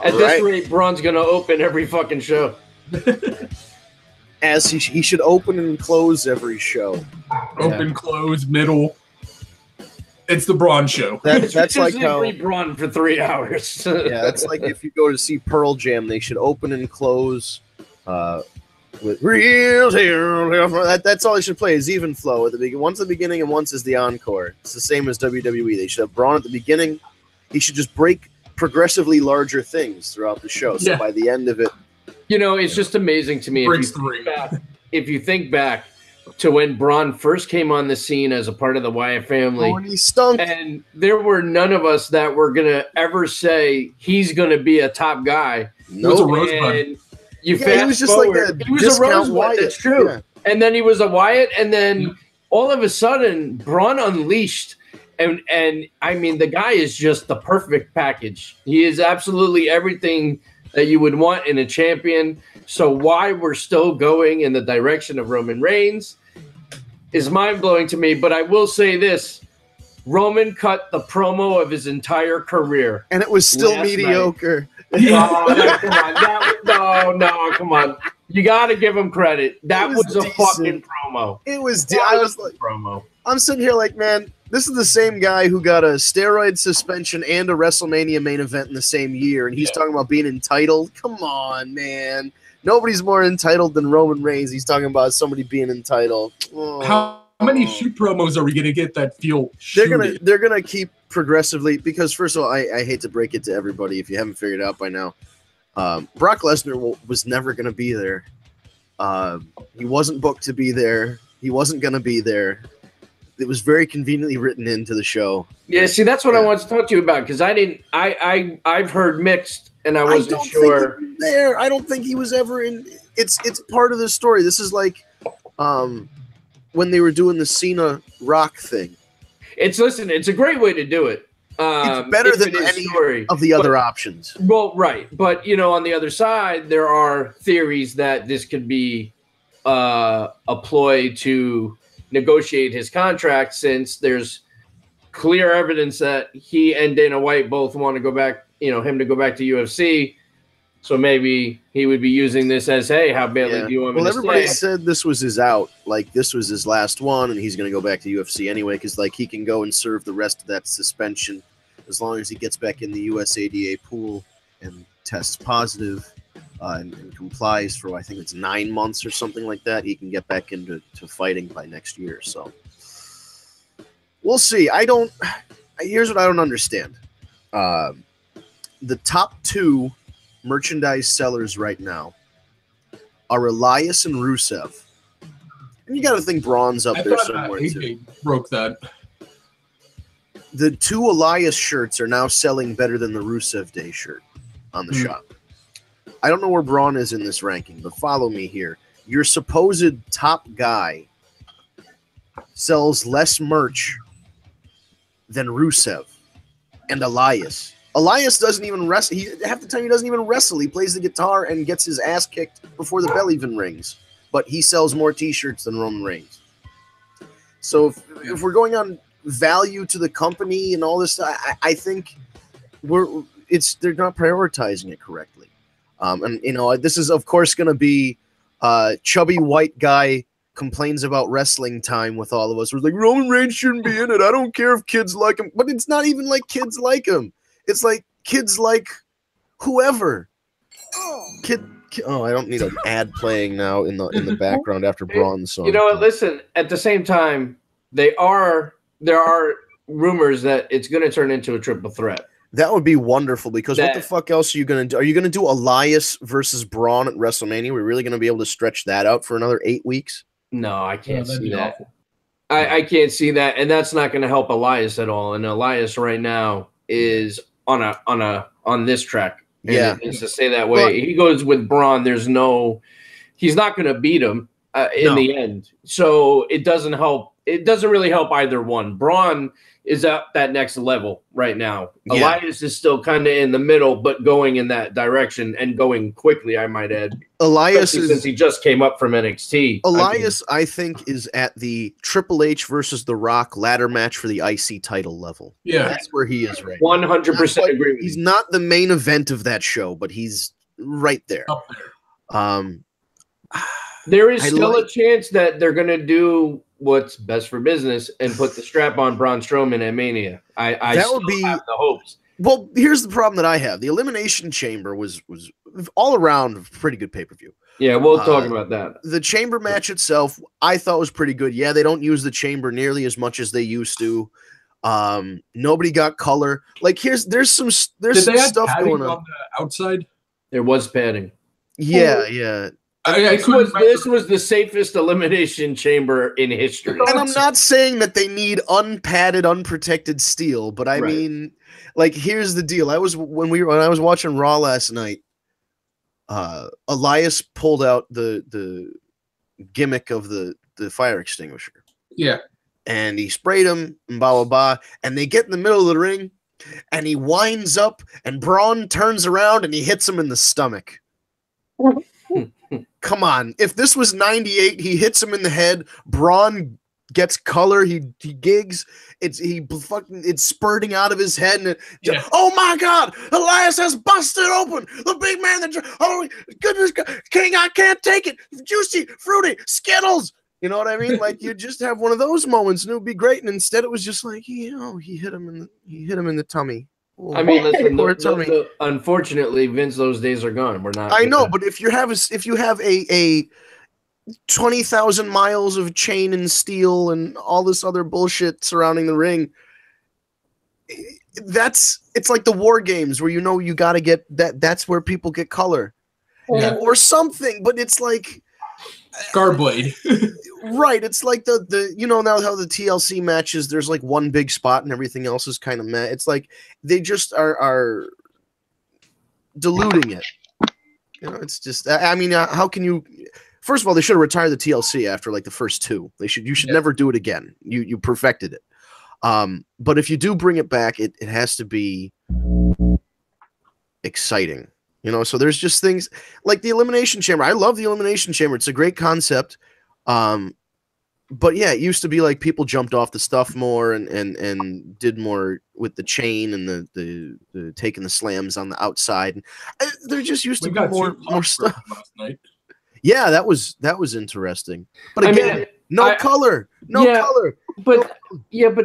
At this rate, Braun's going to open every fucking show. As he should open and close every show. Open, close, middle. It's the Braun show. That's like how free Braun for 3 hours. Yeah, that's like if you go to see Pearl Jam, they should open and close with real. That's all they should play is even flow at the beginning. Once the beginning and once is the encore. It's the same as WWE. They should have Braun at the beginning. He should just break progressively larger things throughout the show. So by the end of it, it's just amazing to me if you think back to when Braun first came on the scene as a part of the Wyatt family. Oh, and he stunk. And there were none of us that were going to ever say he's going to be a top guy. No, he was a rosebud. He was just forward, like a discount Wyatt. That's true. Yeah. And then he was a Wyatt, and then all of a sudden, Braun unleashed. And I mean, the guy is just the perfect package. He is absolutely everything that you would want in a champion. So why we're still going in the direction of Roman Reigns is mind-blowing to me. But I will say this. Roman cut the promo of his entire career. And it was still mediocre. Come on. You got to give him credit. That was a fucking promo. It was. I was like, promo. I'm sitting here like, man, this is the same guy who got a steroid suspension and a WrestleMania main event in the same year, and he's talking about being entitled. Come on, man. Nobody's more entitled than Roman Reigns. He's talking about somebody being entitled. Oh. How many shoot promos are we going to get that feel shooty? They're gonna keep progressively, because first of all, I hate to break it to everybody if you haven't figured it out by now. Brock Lesnar was never going to be there. He wasn't booked to be there. He wasn't going to be there. It was very conveniently written into the show. Yeah, see, that's what I want to talk to you about, because I've heard mixed, and I wasn't sure. There, I don't think he was ever in. It's part of the story. This is like when they were doing the Cena Rock thing. It's a great way to do it. It's better than any of the other options. Well, right. But, on the other side, there are theories that this could be a ploy to negotiate his contract, since there's clear evidence that he and Dana White both want to go back, him to go back to UFC. So maybe he would be using this as, hey, how badly do you want me to stay? Well, everybody said this was his out. Like, this was his last one, and he's going to go back to UFC anyway, because, he can go and serve the rest of that suspension as long as he gets back in the USADA pool and tests positive and complies for, I think it's 9 months or something like that. He can get back into fighting by next year. So we'll see. Here's what I don't understand. The top two merchandise sellers right now are Elias and Rusev. And you got to think Braun's up there somewhere too. Broke that. The two Elias shirts are now selling better than the Rusev Day shirt on the shop. I don't know where Braun is in this ranking, but follow me here. Your supposed top guy sells less merch than Rusev and Elias. Elias doesn't even wrestle. Half the time he doesn't even wrestle. He plays the guitar and gets his ass kicked before the bell even rings. But he sells more T-shirts than Roman Reigns. So if we're going on value to the company and all this, I think they're not prioritizing it correctly. And this is of course going to be chubby white guy complains about wrestling time with all of us. We're like, Roman Reigns shouldn't be in it. I don't care if kids like him, but it's not even like kids like him. It's like kids like whoever. I don't need an ad playing now in the background after Braun's song. Listen, at the same time, there are rumors that it's going to turn into a triple threat. That would be wonderful, because what the fuck else are you going to do? Are you going to do Elias versus Braun at WrestleMania? We're really going to be able to stretch that out for another 8 weeks? No, I can't see that. I can't see that, and that's not going to help Elias at all. And Elias right now is on this track. And it's to say that way. He goes with Braun. He's not going to beat him. in the end. So it doesn't help. It doesn't really help either one. Braun is at that next level right now. Yeah. Elias is still kind of in the middle, but going in that direction and going quickly, I might add. Elias since he just came up from NXT. Elias, I think, is at the Triple H versus The Rock ladder match for the IC title level. Yeah. That's where he is right 100% agree with He's you. not the main event of that show, but he's right there. Up there. There is still a chance that they're going to do what's best for business and put the strap on Braun Strowman at Mania. I That still would be have the hopes. Well, here's the problem that I have. The Elimination Chamber was all around a pretty good pay-per-view. Yeah, we'll talk about that. The chamber match itself, I thought was pretty good. Yeah, they don't use the chamber nearly as much as they used to. Nobody got color. Like there's some stuff going on the outside. There was padding. Yeah. This was the safest Elimination Chamber in history. And I'm not saying that they need unpadded, unprotected steel, but I mean, like, here's the deal. When I was watching Raw last night, Elias pulled out the gimmick of the fire extinguisher. Yeah. And he sprayed him and blah, blah, blah. And they get in the middle of the ring and he winds up and Braun turns around and he hits him in the stomach. Come on. If this was 98, he hits him in the head. Braun gets color. He gigs. It's spurting out of his head. And oh my God, Elias has busted open. The big man. Oh goodness, King, I can't take it. Juicy, fruity, Skittles. You know what I mean? Like, you just have one of those moments and it would be great. And instead it was just like, he hit him in the tummy. I mean, listen, unfortunately, Vince, those days are gone. We're not. I know, but if you have a 20,000 miles of chain and steel and all this other bullshit surrounding the ring, it's like the war games where you got to get that. That's where people get color, or something. But it's like Scarblade. Right. It's like the now how the TLC matches, there's like one big spot and everything else is kind of meh. It's like they just are diluting it. It's just, I mean, how can you, first of all, they should have retired the TLC after like the first two. You should never do it again. You perfected it. But if you do bring it back, it has to be exciting. So there's just things like the Elimination Chamber. I love the Elimination Chamber. It's a great concept. But yeah, it used to be like people jumped off the stuff more and did more with the chain and the taking the slams on the outside. There just used to be more stuff. Last night. Yeah, that was interesting. But again, no color. But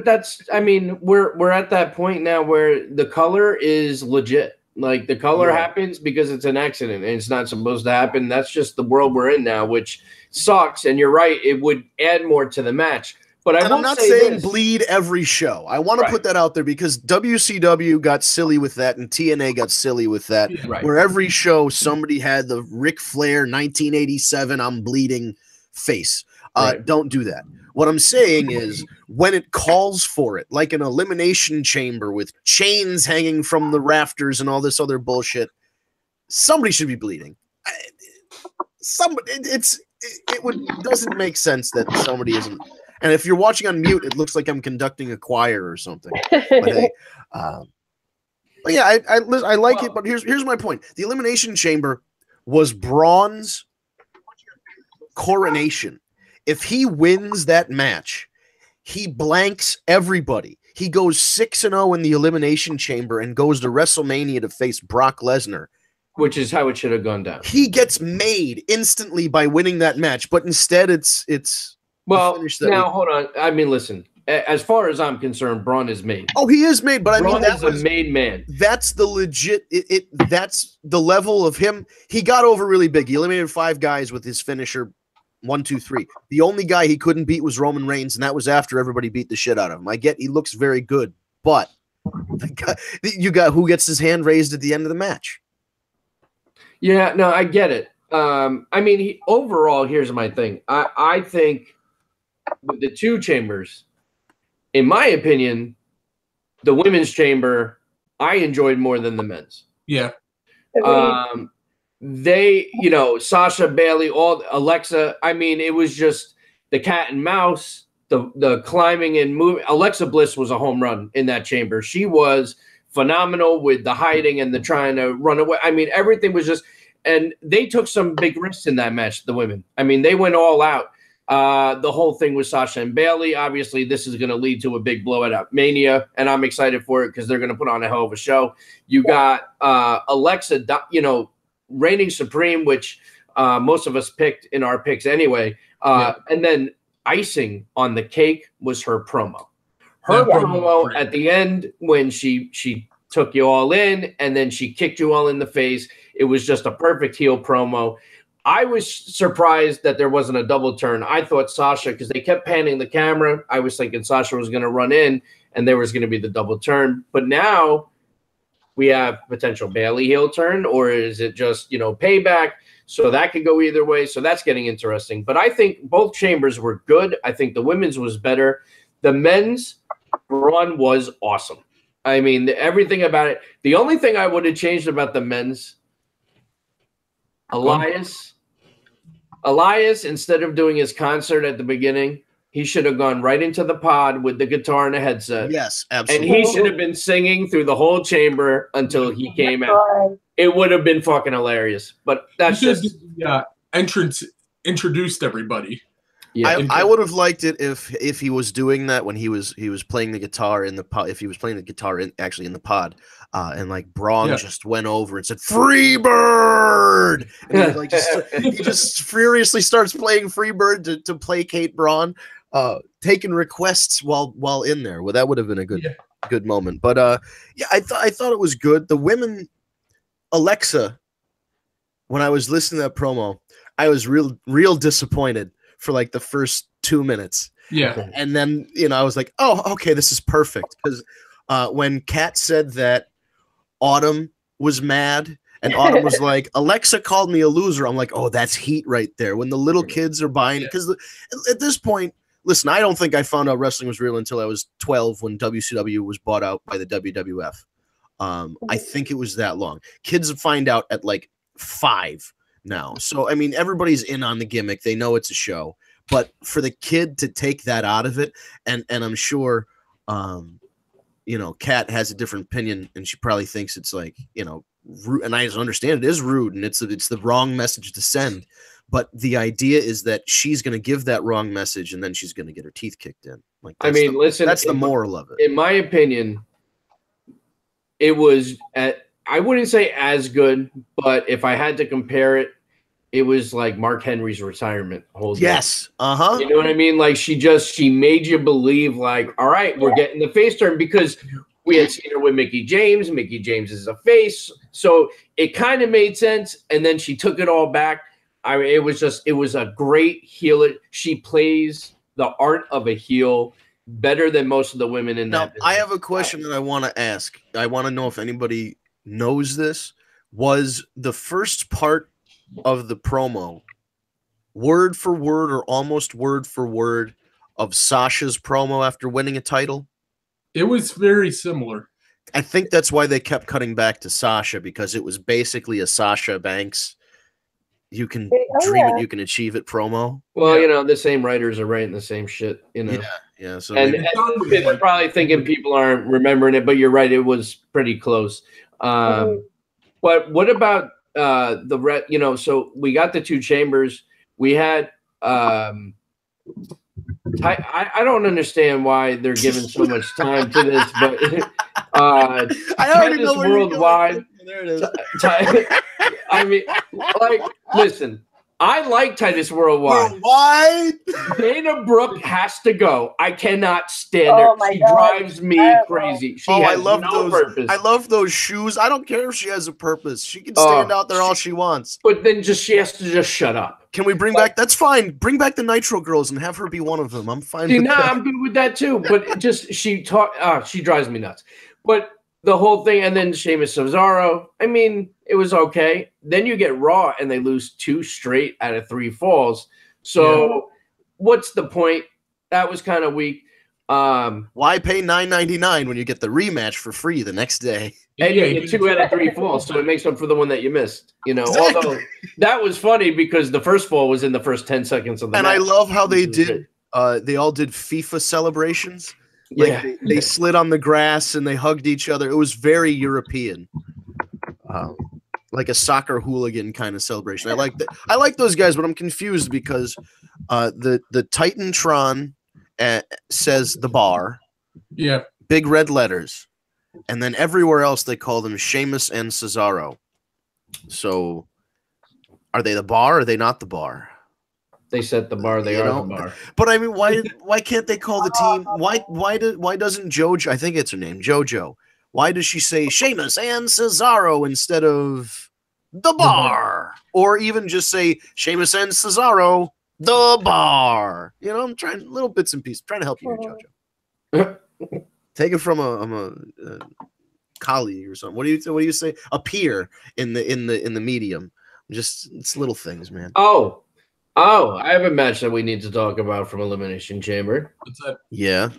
that's, I mean, we're at that point now where the color is legit. Like, the color happens because it's an accident and it's not supposed to happen. That's just the world we're in now, which sucks. And you're right, it would add more to the match. But I'm not saying bleed every show. I want to put that out there because WCW got silly with that and TNA got silly with that. Right. Where every show somebody had the Ric Flair 1987 I'm bleeding face. Don't do that. What I'm saying is when it calls for it, like an Elimination Chamber with chains hanging from the rafters and all this other bullshit, somebody should be bleeding. Doesn't make sense that somebody isn't. And if you're watching on mute, it looks like I'm conducting a choir or something. But hey, but yeah, I like it. But here's my point: the Elimination Chamber was Braun's coronation. If he wins that match, he blanks everybody. He goes 6-0 in the Elimination Chamber and goes to WrestleMania to face Brock Lesnar. Which is how it should have gone down. He gets made instantly by winning that match, but instead it's well, now hold on. I mean, listen, as far as I'm concerned, Braun is made. Oh, he is made, but Braun is a made man. That's the legit, that's the level of him. He got over really big. He eliminated 5 guys with his finisher. 1, 2, 3. The only guy he couldn't beat was Roman Reigns, and that was after everybody beat the shit out of him. I get he looks very good, but you got who gets his hand raised at the end of the match. Yeah, no, I get it. I mean, overall, here's my thing. I think with the 2 chambers, in my opinion, the women's chamber I enjoyed more than the men's. Yeah. they, Sasha, Bailey, all Alexa. I mean, it was just the cat and mouse, the climbing and moving. Alexa Bliss was a home run in that chamber. She was phenomenal with the hiding and the trying to run away. I mean, everything was just, and they took some big risks in that match, the women. I mean, they went all out. The whole thing with Sasha and Bailey. Obviously, this is going to lead to a big blowout at Mania, and I'm excited for it because they're going to put on a hell of a show. You got Alexa, reigning supreme, which most of us picked in our picks anyway. And then icing on the cake was her promo. Her promo at the end when she took you all in and then she kicked you all in the face. It was just a perfect heel promo. I was surprised that there wasn't a double turn. I thought Sasha, because they kept panning the camera, I was thinking Sasha was going to run in and there was going to be the double turn. But now we have potential Bailey heel turn, or is it just, payback? So that could go either way. So that's getting interesting. But I think both chambers were good. I think the women's was better. The men's run was awesome. I mean, everything about it. The only thing I would have changed about the men's, Elias, instead of doing his concert at the beginning, he should have gone right into the pod with the guitar and a headset. Yes, absolutely. And he should have been singing through the whole chamber until he came out. It would have been fucking hilarious. But that's just entrance introduced everybody. Yeah, I would have liked it if he was doing that when he was playing the guitar in the pod. If he was playing the guitar in the pod, and like Braun just went over and said "Freebird," and he just furiously starts playing Freebird to placate Braun, taking requests while in there. Well, that would have been a good moment. But I thought it was good. The women, Alexa, when I was listening to that promo, I was real disappointed for like the first 2 minutes. Yeah. And then, I was like, oh, okay, this is perfect. Because when Kat said that Autumn was mad and Autumn was like, Alexa called me a loser, I'm like, oh, that's heat right there. When the little kids are buying it. Because at this point, listen, I don't think I found out wrestling was real until I was 12 when WCW was bought out by the WWF. I think it was that long. Kids find out at like 5 now. So, I mean, everybody's in on the gimmick. They know it's a show. But for the kid to take that out of it, and I'm sure, Kat has a different opinion, and she probably thinks it's like, rude, and I understand it is rude, and it's the wrong message to send. But the idea is that she's going to give that wrong message, and then she's going to get her teeth kicked in. Like, listen, that's the moral of it. In my opinion, it was I wouldn't say as good, but if I had to compare it, it was like Mark Henry's retirement. Yes. You know what I mean? Like she made you believe like, all right, we're getting the face turn because we had seen her with Mickie James. Mickie James is a face. So it kind of made sense. And then she took it all back. I mean, it was a great heel. She plays the art of a heel better than most of the women in that business. I have a question that I want to ask. I want to know if anybody knows this. Was the first part of the promo word for word or almost word for word of Sasha's promo after winning a title? It was very similar. I think that's why they kept cutting back to Sasha, because it was basically a Sasha Banks you can dream it, you can achieve it promo. Well, the same writers are writing the same shit, Yeah. So and they're probably thinking people aren't remembering it, but you're right, it was pretty close. But what about so we got the 2 chambers. We had I don't understand why they're giving so much time to this, but I already know where worldwide. There it is. I mean, like, listen, I like Titus Worldwide. Dana Brooke has to go. I cannot stand her. She drives me crazy. She has no purpose. I love those shoes. I don't care if she has a purpose. She can stand out there all she wants. But then she has to just shut up. Can we bring back? That's fine. Bring back the Nitro Girls and have her be one of them. I'm fine with that. I'm good with that too. But she drives me nuts. But the whole thing, and then Sheamus Cesaro, I mean, it was okay. Then you get Raw, and they lose 2 straight out of 3 falls. So what's the point? That was kind of weak. Why pay $9.99 when you get the rematch for free the next day? And you get 2 out of 3 falls, so it makes up for the one that you missed. Exactly. Although that was funny because the first fall was in the first 10 seconds of the match. And I love how they did. They all did FIFA celebrations. Like they slid on the grass and they hugged each other. It was very European, like a soccer hooligan kind of celebration. I like that. I like those guys, but I'm confused because the Titantron says the bar, big red letters, and then everywhere else they call them Sheamus and Cesaro. So, are they the bar? Or are they not the bar? They set the bar. They are the bar. But I mean, why can't they call the team? Why doesn't JoJo? I think it's her name, JoJo. Why does she say Sheamus and Cesaro instead of the bar, or even just say Sheamus and Cesaro the bar? I'm trying little bits and pieces, trying to help you here, JoJo. Take it from a colleague or something. What do you say? A peer in the medium. Just it's little things, man. Oh, I have a match that we need to talk about from Elimination Chamber. What's that? Yeah.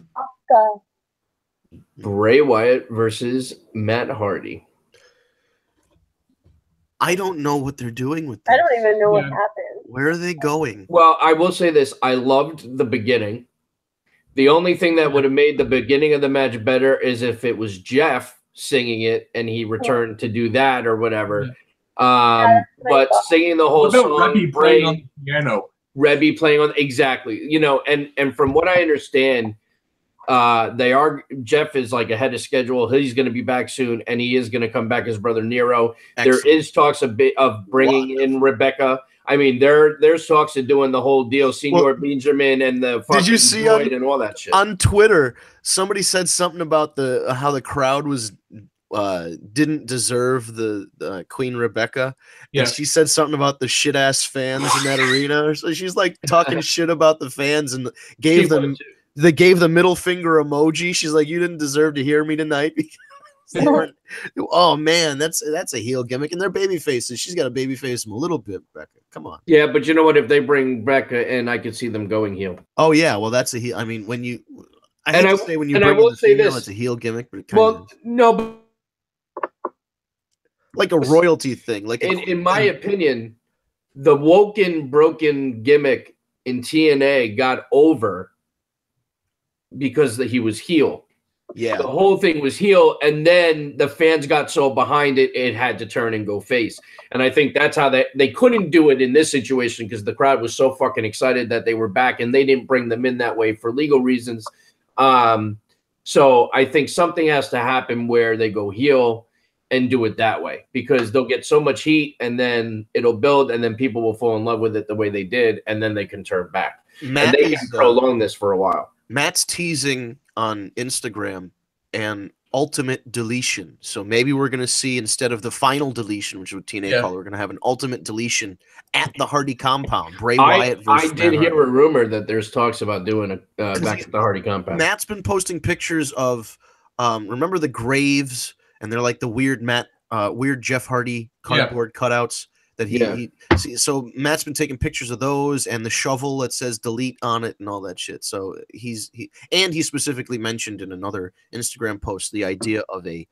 Bray Wyatt versus Matt Hardy. I don't know what they're doing with this. I don't even know what happened. Where are they going? Well, I will say this. I loved the beginning. The only thing that would have made the beginning of the match better is if it was Jeff singing it and he returned to do that or whatever. But singing the whole song, Rebby playing on the piano. Rebby playing on exactly, and from what I understand, Jeff is like ahead of schedule. He's going to be back soon, and he is going to come back as Brother Nero. Excellent. There is talks of bringing in Rebecca. I mean, there's talks of doing the whole deal, Senor Benjamin and the fucking did you see and all that shit on Twitter? Somebody said something about how the crowd was didn't deserve the Queen Rebecca. Yeah. And she said something about the shit ass fans in that arena. So she's like talking shit about the fans and gave them the middle finger emoji. She's like, you didn't deserve to hear me tonight. Oh man, that's a heel gimmick, and they're baby faces. She's got a baby face a little bit, Becca. Come on. Yeah, but you know what? If they bring Becca in, I could see them going heel. Oh yeah, well that's a heel. I mean, when you bring in the female, it's a heel gimmick, but it kind of no, but like a royalty thing. Like in my opinion, the woken broken gimmick in TNA got over because he was heel. Yeah, the whole thing was heel, and then the fans got so behind it, it had to turn and go face. And I think that's how they couldn't do it in this situation because the crowd was so fucking excited that they were back, and they didn't bring them in that way for legal reasons. So I think something has to happen where they go heel and do it that way because they'll get so much heat, and then it'll build, and then people will fall in love with it the way they did, and then they can turn back. And they can prolong this for a while. Matt's teasing on Instagram an ultimate deletion. So maybe we're going to see, instead of the final deletion, which is what TNA call it, we're going to have an ultimate deletion at the Hardy compound. Bray Wyatt versus I did hear a rumor that there's talks about doing a back at the Hardy compound. Matt's been posting pictures of, remember the graves, and they're like the weird Jeff Hardy cardboard cutouts that he so Matt's been taking pictures of those and the shovel that says delete on it and all that shit. So he specifically mentioned in another Instagram post the idea of a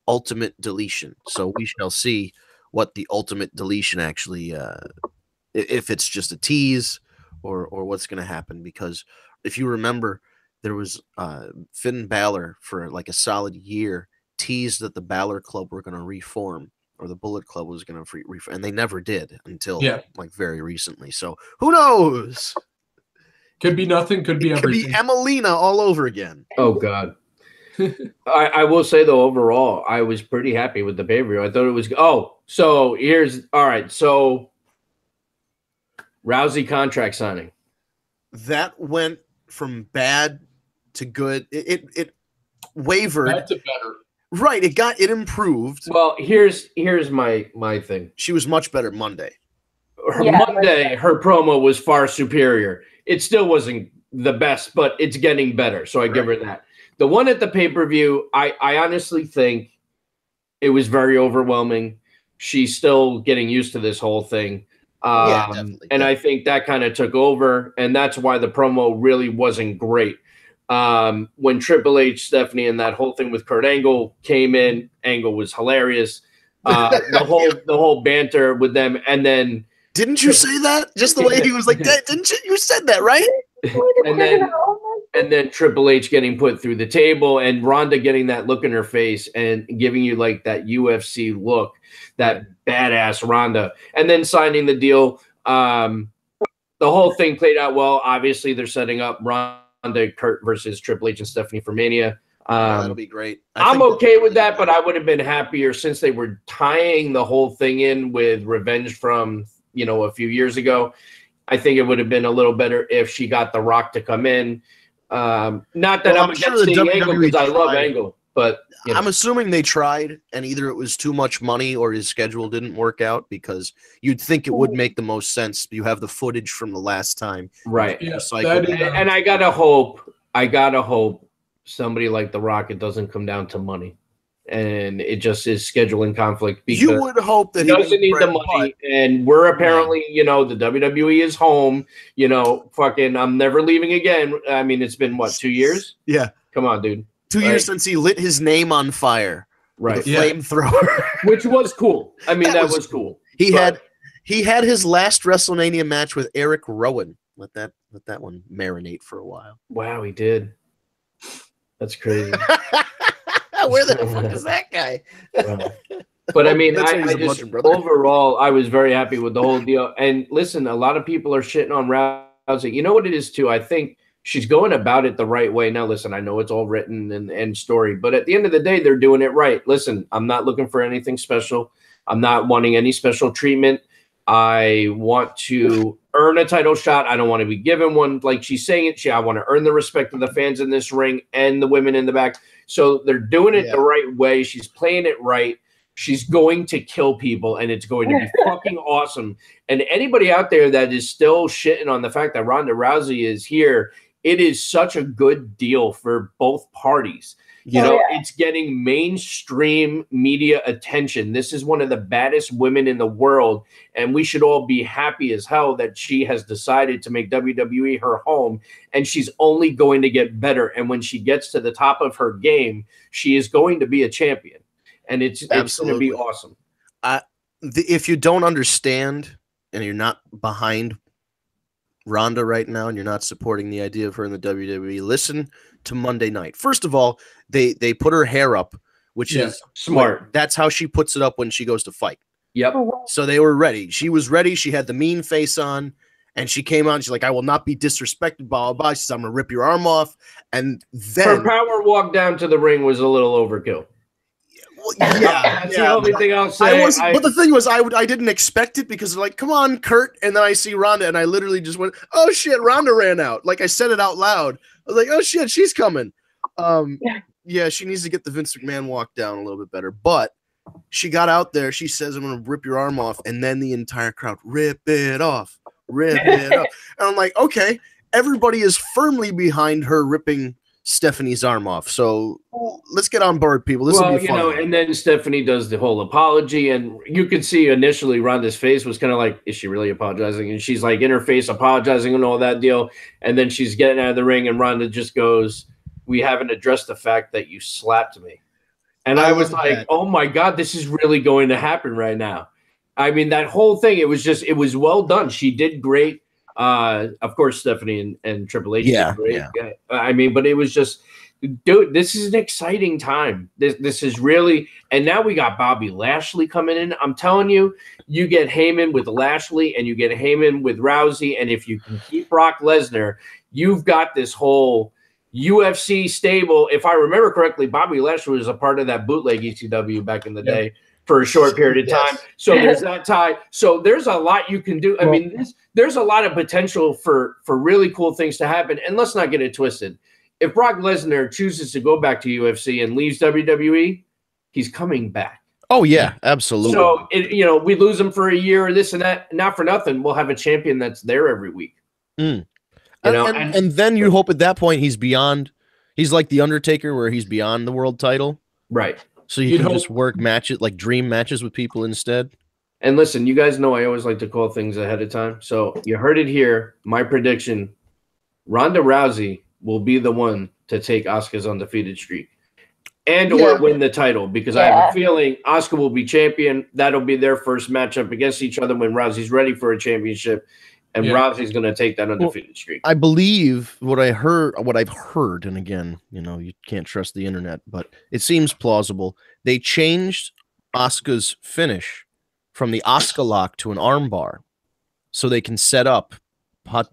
ultimate deletion. So we shall see what the ultimate deletion actually if it's just a tease or what's going to happen, because if you remember, there was Finn Balor for like a solid year teased that the Balor Club were going to reform, or the Bullet Club was going to reform, and they never did until like very recently. So who knows? Could be nothing. Could be everything. Could be Emelina all over again. Oh God. I will say though, overall, I was pretty happy with the pay-per-view. I thought it was. So Rousey contract signing. That went from bad to good. It wavered. Bad to better. Right, it improved. Well, here's my thing. She was much better Monday. Monday, her promo was far superior. It still wasn't the best, but it's getting better. So I give her that. The one at the pay-per-view, I honestly think it was very overwhelming. She's still getting used to this whole thing. Definitely. And I think that kind of took over, and that's why the promo really wasn't great. when Triple H, Stephanie, and that whole thing with Kurt Angle came in. Angle was hilarious. The whole banter with them, and then didn't you say that? Just the way he was like, didn't you? You said that, right? and then Triple H getting put through the table, and Ronda getting that look in her face and giving you like that UFC look, that badass Ronda, and then signing the deal. The whole thing played out well. Obviously, they're setting up Ronda, Kurt versus Triple H and Stephanie for Mania. That'll be great. I'm okay with that, but I would have been happier since they were tying the whole thing in with Revenge from, a few years ago. I think it would have been a little better if she got The Rock to come in. Not that I'm against seeing Angle, because I love Angle, but I'm assuming they tried, and either it was too much money or his schedule didn't work out, because you'd think it would make the most sense. You have the footage from the last time, right? Yes, and I gotta hope somebody like The Rock, it doesn't come down to money, and it just is scheduling conflict. Because you would hope that he doesn't need the money, and we're apparently, the WWE is home. Fucking, I'm never leaving again. I mean, it's been what, 2 years? Yeah, come on, dude. 2 years since he lit his name on fire, right? With a flamethrower, which was cool. I mean, that was cool. He had his last WrestleMania match with Eric Rowan. Let that one marinate for a while. Wow, he did. That's crazy. Where the fuck is that guy? But I mean, overall, I was very happy with the whole deal. And listen, a lot of people are shitting on Rousey. You know what it is too? I think she's going about it the right way. Now, listen, I know it's all written and story, but at the end of the day, they're doing it right. Listen, I'm not looking for anything special. I'm not wanting any special treatment. I want to earn a title shot. I don't want to be given one like she's saying it. I want to earn the respect of the fans in this ring and the women in the back. So they're doing it the right way. She's playing it right. She's going to kill people, and it's going to be fucking awesome. And anybody out there that is still shitting on the fact that Ronda Rousey is here, it is such a good deal for both parties. It's getting mainstream media attention. This is one of the baddest women in the world, and we should all be happy as hell that she has decided to make WWE her home, and she's only going to get better. And when she gets to the top of her game, she is going to be a champion, and it's going to be awesome. If you don't understand and you're not behind Ronda right now and you're not supporting the idea of her in the WWE, listen to Monday night. First of all, they put her hair up, which is smart. That's how she puts it up when she goes to fight. Yep. So they were ready. She was ready. She had the mean face on, and she came on. She's like, "I will not be disrespected." Blah blah blah. She says, "I'm gonna rip your arm off." And then her power walk down to the ring was a little overkill. That's the only thing I'll say. But the thing was, I didn't expect it, because they're like, "Come on, Kurt," and then I see Ronda, and I literally just went, "Oh shit, Ronda ran out!" Like I said it out loud. I was like, "Oh shit, she's coming." Yeah, she needs to get the Vince McMahon walk down a little bit better. But she got out there. She says, "I'm gonna rip your arm off," and then the entire crowd, "Rip it off, rip it off." And I'm like, okay, everybody is firmly behind her ripping Stephanie's arm off. So let's get on board, people. This will be fun. And then Stephanie does the whole apology, and you could see initially Ronda's face was kind of like, is she really apologizing? And she's like in her face apologizing and all that deal. And then she's getting out of the ring, and Ronda just goes, "We haven't addressed the fact that you slapped me." And I was like, oh my God, this is really going to happen right now. I mean, that whole thing, it was well done. She did great. Of course, Stephanie and Triple H did great. Yeah. I mean, but it was just, dude, this is an exciting time. This is really, and now we got Bobby Lashley coming in. I'm telling you, you get Heyman with Lashley, and you get Heyman with Rousey, and if you can keep Brock Lesnar, you've got this whole UFC stable. If I remember correctly, Bobby Lashley was a part of that bootleg ECW back in the day for a short period of time. So there's that tie. So there's a lot you can do. I mean, there's a lot of potential for really cool things to happen. And let's not get it twisted. If Brock Lesnar chooses to go back to UFC and leaves WWE, he's coming back. Oh yeah, absolutely. So we lose him for a year or this and that. Not for nothing, we'll have a champion that's there every week. And then you hope at that point he's beyond. He's like the Undertaker, where he's beyond the world title, right? So you can just work matches, like dream matches with people instead. And listen, you guys know I always like to call things ahead of time. So you heard it here. My prediction: Ronda Rousey will be the one to take Asuka's undefeated streak and or win the title, because I have a feeling Asuka will be champion. That'll be their first matchup against each other when Rousey's ready for a championship, and Rousey's going to take that undefeated streak. I believe what I've heard, and again, you can't trust the internet, but it seems plausible. They changed Asuka's finish from the Asuka lock to an armbar, so they can set up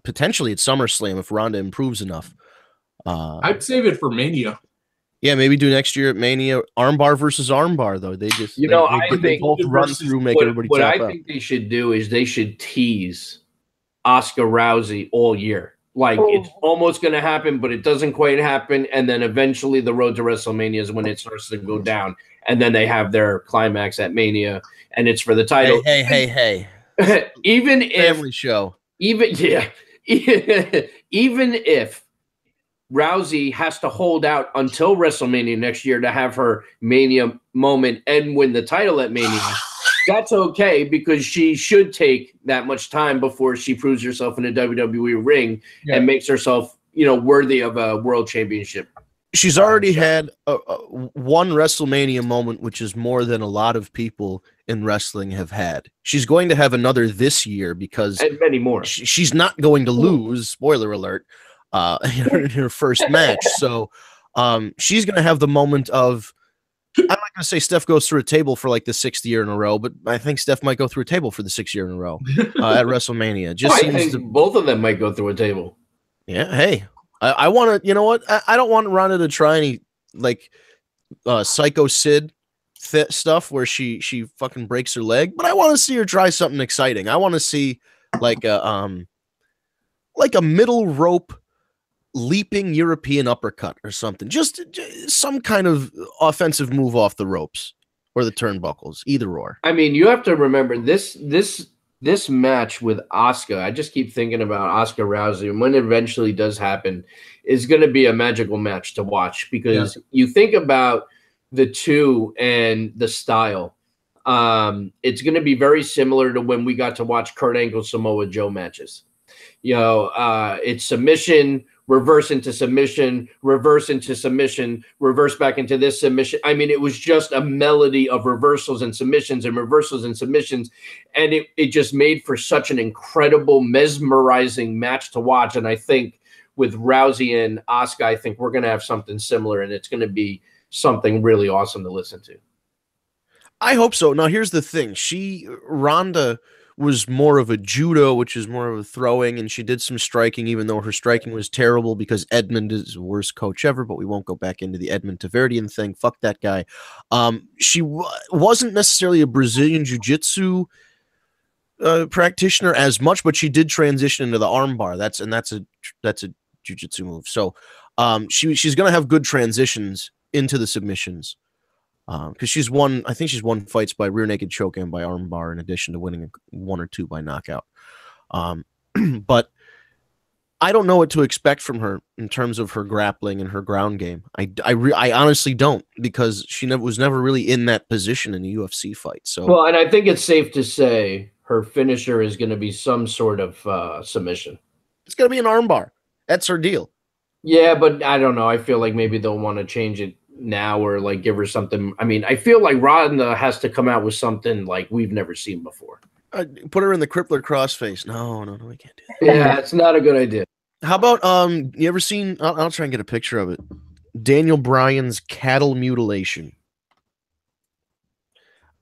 potentially at SummerSlam if Ronda improves enough. I'd save it for Mania. Yeah, maybe do next year at Mania. Armbar versus armbar, though. They just I think both run through, make everybody what tap I out. think they should do is they should tease Asuka Rousey all year. Like, it's almost going to happen, but it doesn't quite happen. And then eventually the road to WrestleMania is when it starts to go down. And then they have their climax at Mania, and it's for the title. Hey. Even if family show. Even if Rousey has to hold out until WrestleMania next year to have her Mania moment and win the title at Mania, that's okay, because she should take that much time before she proves herself in a WWE ring and makes herself, worthy of a world championship. She's already had one WrestleMania moment, which is more than a lot of people in wrestling have had. She's going to have another this year because and many more. She's not going to lose. Spoiler alert. In her first match. So she's going to have the moment of, I'm not going to say Steph goes through a table for like the 6th year in a row, but I think Steph might go through a table for the 6th year in a row at WrestleMania. I think both of them might go through a table. Yeah. Hey, I want to, you know what? I don't want Ronda to try any like Psycho Sid stuff where she fucking breaks her leg, but I want to see her try something exciting. I want to see like a middle rope leaping European uppercut or something. Just some kind of offensive move off the ropes or the turnbuckles, either or. I mean, you have to remember this match with Asuka. I just keep thinking about Asuka Rousey, and when it eventually does happen, is going to be a magical match to watch, because you think about the two and the style. It's going to be very similar to when we got to watch Kurt Angle Samoa Joe matches. It's submission, reverse into submission, reverse into submission, reverse back into this submission. I mean, it was just a melody of reversals and submissions and reversals and submissions. And it just made for such an incredible, mesmerizing match to watch. And I think with Rousey and Asuka, I think we're going to have something similar, and it's going to be something really awesome to listen to. I hope so. Now, here's the thing. Ronda was more of a judo, which is more of a throwing, and she did some striking, even though her striking was terrible because Edmund is the worst coach ever, but we won't go back into the Edmund Taverdian thing. Fuck that guy. She wasn't necessarily a Brazilian jiu-jitsu practitioner as much, but she did transition into the armbar. That's a jiu-jitsu move. So she's going to have good transitions into the submissions. Because she's won fights by rear naked choke and by armbar, in addition to winning 1 or 2 by knockout. But I don't know what to expect from her in terms of her grappling and her ground game. I honestly don't, because she was never really in that position in a UFC fight. So well, and I think it's safe to say her finisher is going to be some sort of submission. It's going to be an armbar. That's her deal. Yeah, but I don't know. I feel like maybe they'll want to change it now, or like give her something. I mean, I feel like Ronda has to come out with something like we've never seen before. Put her in the crippler crossface. No, we can't do that. Yeah, it's not a good idea. How about you ever seen? I'll try and get a picture of it. Daniel Bryan's cattle mutilation.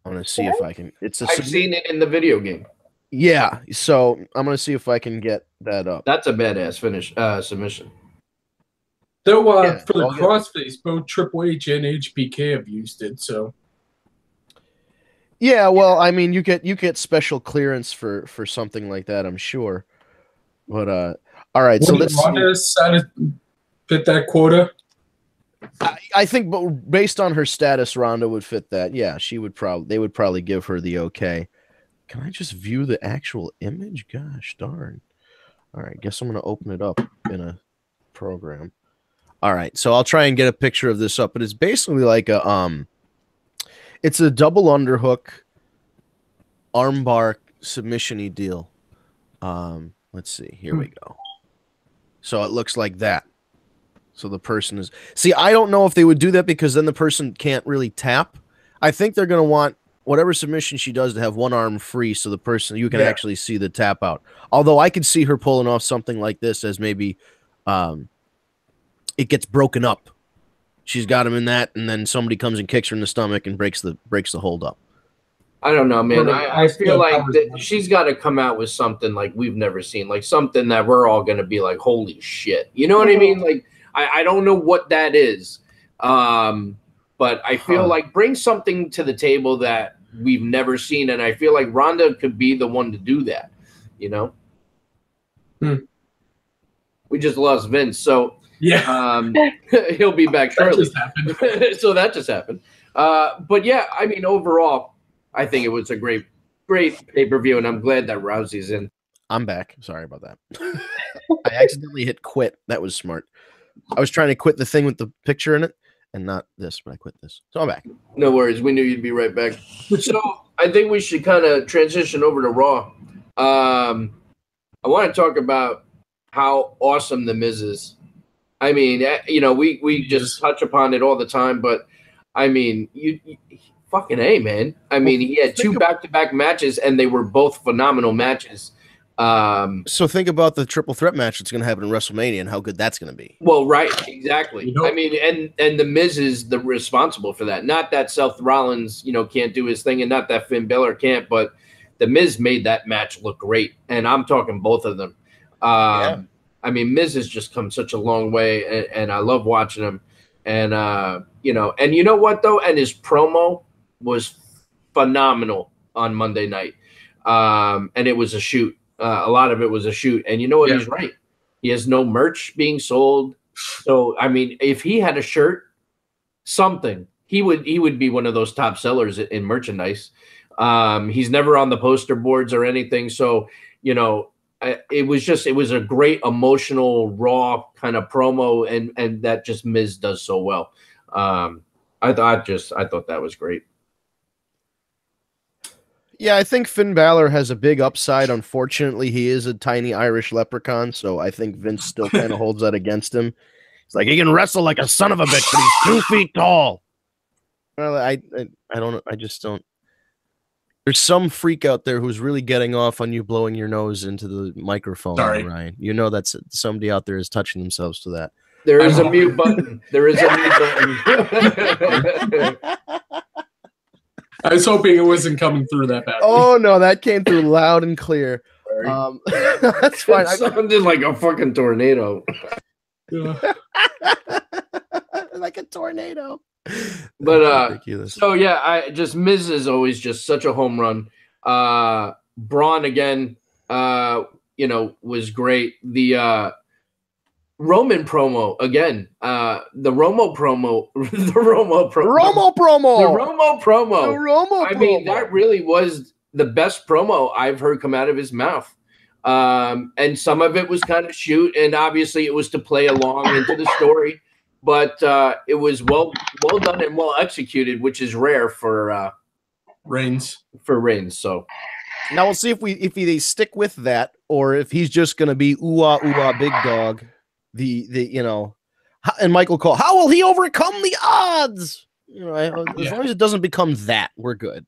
I'm gonna see if I can. I've seen it in the video game. Yeah, so I'm gonna see if I can get that up. That's a badass finish submission. Though for the crossface, both Triple H and HBK have used it. So yeah, well, I mean, you get special clearance for something like that, I'm sure. But all right, so let's fit that quota. I think, but based on her status, Ronda would fit that. Yeah, they would probably give her the okay. Can I just view the actual image? Gosh darn. All right, guess I'm gonna open it up in a program. All right, so I'll try and get a picture of this up, but it's basically like it's a double underhook armbar submission-y deal. Let's see, here we go. So it looks like that. So the person is... See, I don't know if they would do that because then the person can't really tap. I think they're going to want whatever submission she does to have one arm free so the person, you can actually see the tap out. Although I could see her pulling off something like this as maybe it gets broken up. She's got him in that, and then somebody comes and kicks her in the stomach and breaks the hold up. I don't know, man. I feel like she's got to come out with something like we've never seen, like something that we're all going to be like, holy shit. You know what I mean? Like, I don't know what that is. But I feel like bring something to the table that we've never seen. And I feel like Ronda could be the one to do that, you know? We just lost Vince. So he'll be back shortly. So that just happened. But yeah, I mean, overall, I think it was a great pay-per-view, and I'm glad that Rousey's in. I'm back. Sorry about that. I accidentally hit quit. That was smart. I was trying to quit the thing with the picture in it and not this, but I quit this. So I'm back. No worries. We knew you'd be right back. So I think we should kind of transition over to Raw. I want to talk about how awesome The Miz is. I mean, you know, we just touch upon it all the time, but I mean, you fucking A, man. I mean, he had two back-to-back matches, and they were both phenomenal matches. So think about the triple threat match that's going to happen in WrestleMania and how good that's going to be. Well, right, exactly. I mean, and the Miz is the responsible for that. Not that Seth Rollins, you know, can't do his thing, and not that Finn Balor can't, but the Miz made that match look great, and I'm talking both of them. I mean, Miz has just come such a long way, and I love watching him. And you know what though? And his promo was phenomenal on Monday night, and it was a shoot. A lot of it was a shoot, and you know what? He's right. He has no merch being sold. So I mean, if he had a shirt, something, he would be one of those top sellers in merchandise. He's never on the poster boards or anything. So you know, it was a great emotional, raw kind of promo, and that just Miz does so well. I thought that was great. Yeah, I think Finn Balor has a big upside. Unfortunately, he is a tiny Irish leprechaun, so I think Vince still kind of holds that against him. It's like he can wrestle like a son of a bitch, but he's 2 feet tall. Well, I don't. I just don't. There's some freak out there who's really getting off on you blowing your nose into the microphone, Ryan. You know that's somebody out there is touching themselves to that. There is a mute button. There is a mute button. I was hoping it wasn't coming through that badly. Oh no, that came through loud and clear. That's fine. It sounded like a fucking tornado. Like a tornado. But so yeah, Miz is always just such a home run. Braun again, was great. The Roman promo again. The Romo promo. I mean, that really was the best promo I've heard come out of his mouth. And some of it was kind of shoot, and obviously it was to play along into the story. But it was well done and well executed, which is rare for Reigns. So now we'll see if they stick with that, or if he's just going to be big dog. And Michael Cole, how will he overcome the odds? As long as it doesn't become that, we're good.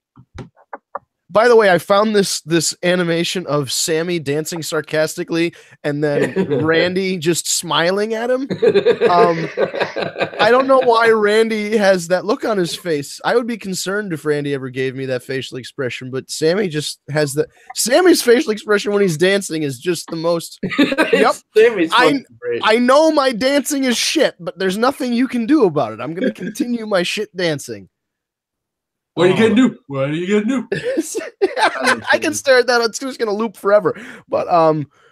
By the way, I found this animation of Sammy dancing sarcastically and then Randy just smiling at him. I don't know why Randy has that look on his face. I would be concerned if Randy ever gave me that facial expression, but Sammy just has that. Sammy's facial expression when he's dancing is just the most. Yep. Sammy's great. I know my dancing is shit, but there's nothing you can do about it. I'm going to continue my shit dancing. What are you gonna do? What are you gonna do? I can stare at that. It's just gonna loop forever. But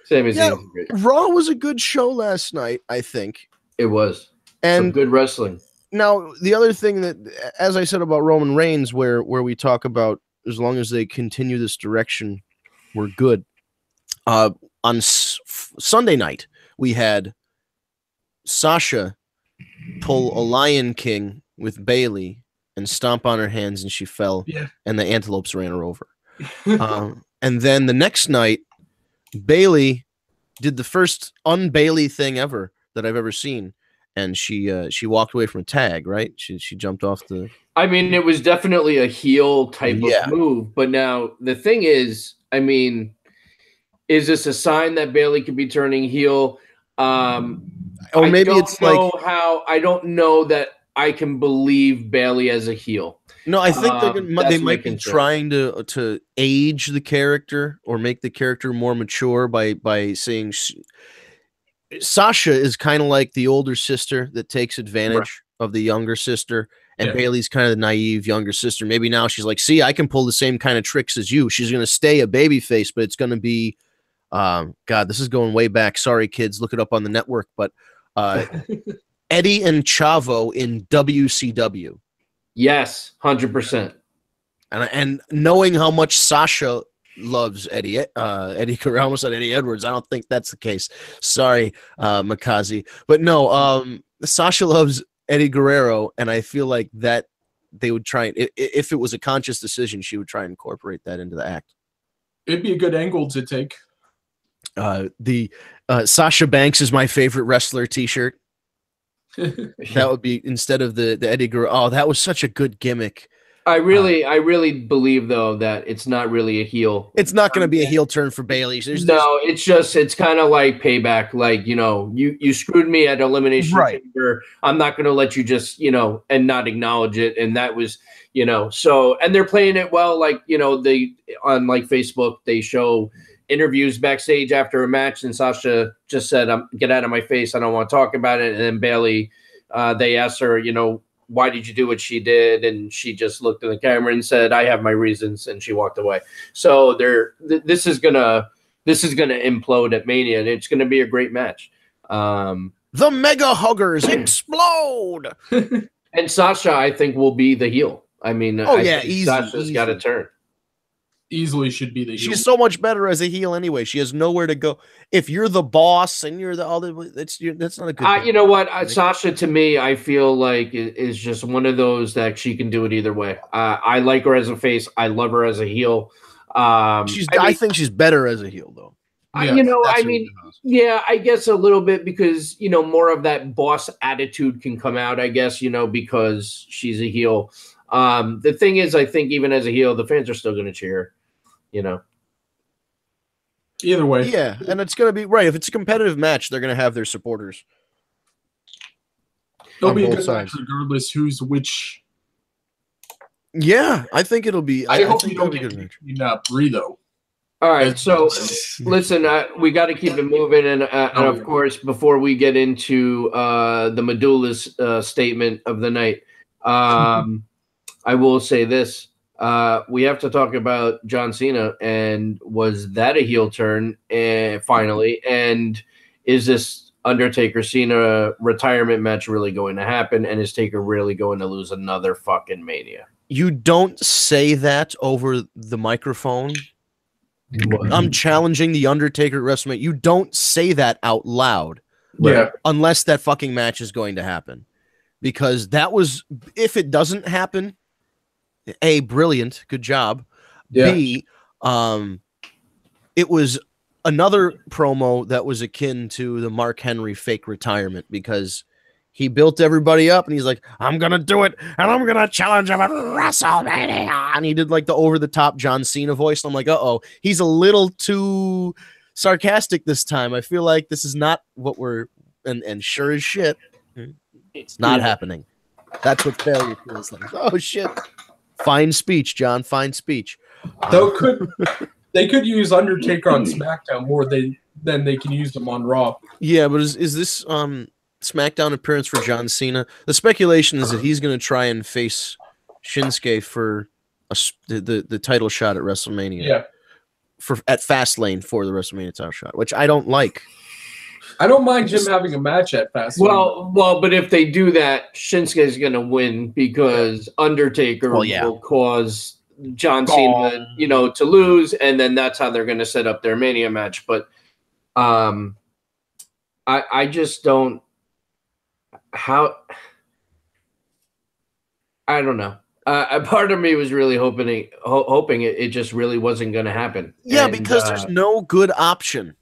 great. Raw was a good show last night. I think it was, and some good wrestling. Now the other thing that, as I said about Roman Reigns, where we talk about as long as they continue this direction, we're good. On Sunday night, we had Sasha pull a Lion King with Bayley and stomp on her hands, and she fell, and the antelopes ran her over. And then the next night, Bayley did the first un-Bayley thing ever that I've ever seen, and she walked away from a tag, right? She jumped off the. I mean, it was definitely a heel type of move, but now the thing is, I mean, is this a sign that Bayley could be turning heel? Or maybe it's like I don't know that I can believe Bayley as a heel. No, I think they might be trying to age the character or make the character more mature by saying Sasha is kind of like the older sister that takes advantage of the younger sister, and Bayley's kind of the naive younger sister. Maybe now she's like, see, I can pull the same kind of tricks as you. She's going to stay a babyface, but it's going to be, God, this is going way back. Sorry, kids, look it up on the network. But Eddie and Chavo in WCW. Yes, 100%. And knowing how much Sasha loves Eddie Guerrero, I almost said Eddie Edwards. I don't think that's the case. Sorry, Makazi. But no, Sasha loves Eddie Guerrero, and I feel like that they would try and if it was a conscious decision, she would try and incorporate that into the act. It'd be a good angle to take. The Sasha Banks is my favorite wrestler t-shirt. That would be instead of the Eddie Guerrero. Oh, that was such a good gimmick. I really believe though that it's not really a heel. It's not going to be a heel turn for Bayley. It's kind of like payback. Like, you screwed me at Elimination Chamber. I'm not going to let you just, and not acknowledge it. And that was, so, and they're playing it well. Like, they on like Facebook, they show interviews backstage after a match, and Sasha just said, get out of my face. I don't want to talk about it. And then Bayley, they asked her, why did you do what she did? And she just looked in the camera and said, I have my reasons. And she walked away. So this is gonna implode at Mania, and it's gonna be a great match. The Mega Huggers explode. And Sasha, I think, will be the heel. I mean, Sasha's got to turn. Easily should be the heel. She's so much better as a heel anyway. She has nowhere to go. If you're the boss and you're that's not a good thing. You know what? Sasha, to me, I feel like is just one of those that she can do it either way. I like her as a face. I love her as a heel. I think she's better as a heel, though. Yeah, I guess a little bit because, more of that boss attitude can come out, I guess, because she's a heel. The thing is, I think even as a heel, the fans are still going to cheer, Either way. Yeah, and it's going to be right. If it's a competitive match, they're going to have their supporters. It'll be a good match regardless who's which. Yeah, I think it'll be. I hope you don't get Brie, though. All right, so listen, we got to keep it moving, and of course, before we get into the Medulla's statement of the night, I will say this. We have to talk about John Cena, and was that a heel turn finally? And is this Undertaker-Cena retirement match really going to happen? And is Taker really going to lose another fucking Mania? You don't say that over the microphone. What? I'm challenging the Undertaker at WrestleMania. You don't say that out loud. Yeah. Unless that fucking match is going to happen. Because that was, if it doesn't happen, A, brilliant, good job. Yeah. B, it was another promo that was akin to the Mark Henry fake retirement, because he built everybody up and he's like, I'm going to do it and I'm going to challenge him at WrestleMania. And he did like the over-the-top John Cena voice. I'm like, uh-oh, he's a little too sarcastic this time. I feel like this is not what we're, and sure as shit, it's not happening. That's what failure feels like. Oh, shit. Fine speech, John. Fine speech. They could use Undertaker on SmackDown more than they can use them on Raw. Yeah, but is this SmackDown appearance for John Cena? The speculation is that he's going to try and face Shinsuke for the title shot at WrestleMania. Yeah, at Fastlane for the WrestleMania title shot, which I don't like. I don't mind Jim having a match at Fastlane. Well, but if they do that, Shinsuke is going to win because Undertaker will cause John Cena, to lose, and then that's how they're going to set up their Mania match. But I just don't. I don't know. A part of me was really hoping it just really wasn't going to happen. Yeah, because there's no good option.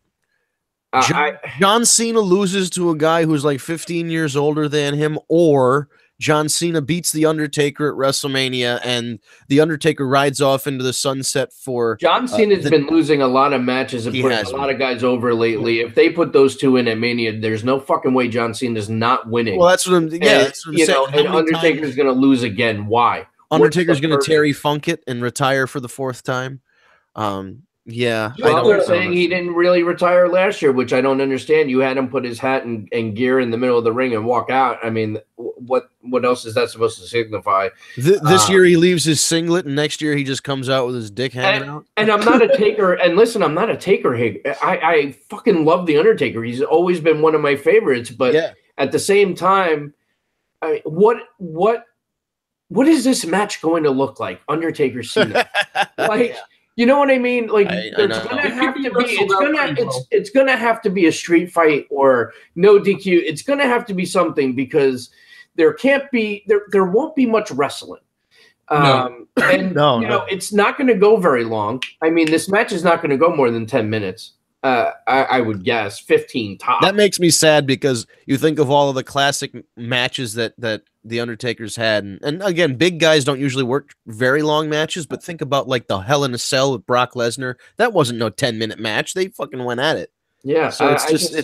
John Cena loses to a guy who's like 15 years older than him, or John Cena beats The Undertaker at WrestleMania, and The Undertaker rides off into the sunset for... John Cena's been losing a lot of matches and putting a lot of guys over lately. If they put those two in at Mania, there's no fucking way John Cena's not winning. Well, that's what I'm saying. And Undertaker's going to lose again. Why? Undertaker's going to Terry Funk it and retire for the 4th time. Yeah. Well, they're saying he didn't really retire last year, which I don't understand. You had him put his hat and gear in the middle of the ring and walk out. I mean, what else is that supposed to signify? This year he leaves his singlet, and next year he just comes out with his dick hanging out. And I'm not a Taker. And listen, I'm not a Taker. I fucking love The Undertaker. He's always been one of my favorites. But at the same time, what is this match going to look like? Undertaker Cena, like. You know what I mean? Like, it's gonna have to be a street fight or no DQ. It's gonna have to be something, because there won't be much wrestling. It's not going to go very long. I mean, this match is not going to go more than 10 minutes. I would guess 15 top. That makes me sad, because you think of all of the classic matches that the Undertaker's had, and again, big guys don't usually work very long matches, but think about like the Hell in a Cell with Brock Lesnar. That wasn't no 10-minute match. They fucking went at it. Yeah, so it's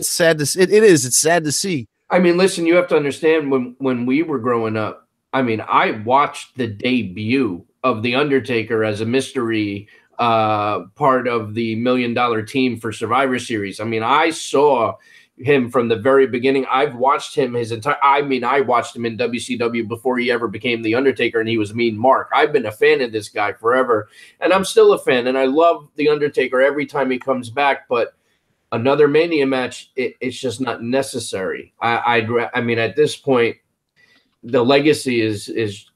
sad to see. It's sad to see. I mean, listen, you have to understand, when we were growing up, I mean, I watched the debut of The Undertaker as a mystery part of the $1 Million Team for Survivor Series. I mean, I saw him from the very beginning. I've watched him I watched him in WCW before he ever became The Undertaker, and he was Mean Mark. I've been a fan of this guy forever, and I'm still a fan, and I love The Undertaker every time he comes back, but another Mania match, it's just not necessary. I mean, at this point, the legacy is he's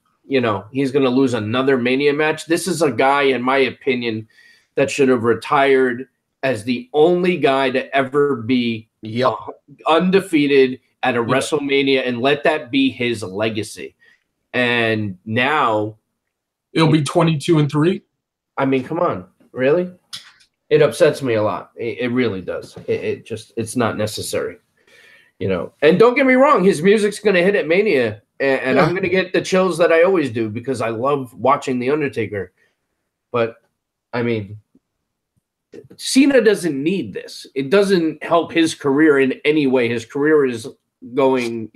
going to lose another Mania match. This is a guy, in my opinion, that should have retired as the only guy to ever be undefeated at a WrestleMania, and let that be his legacy. And now it'll be 22-3. I mean, come on, really? It upsets me a lot. It really does. It's not necessary, And don't get me wrong, his music's going to hit at Mania, and I'm going to get the chills that I always do, because I love watching The Undertaker. But I mean, Cena doesn't need this. It doesn't help his career in any way. His career is going,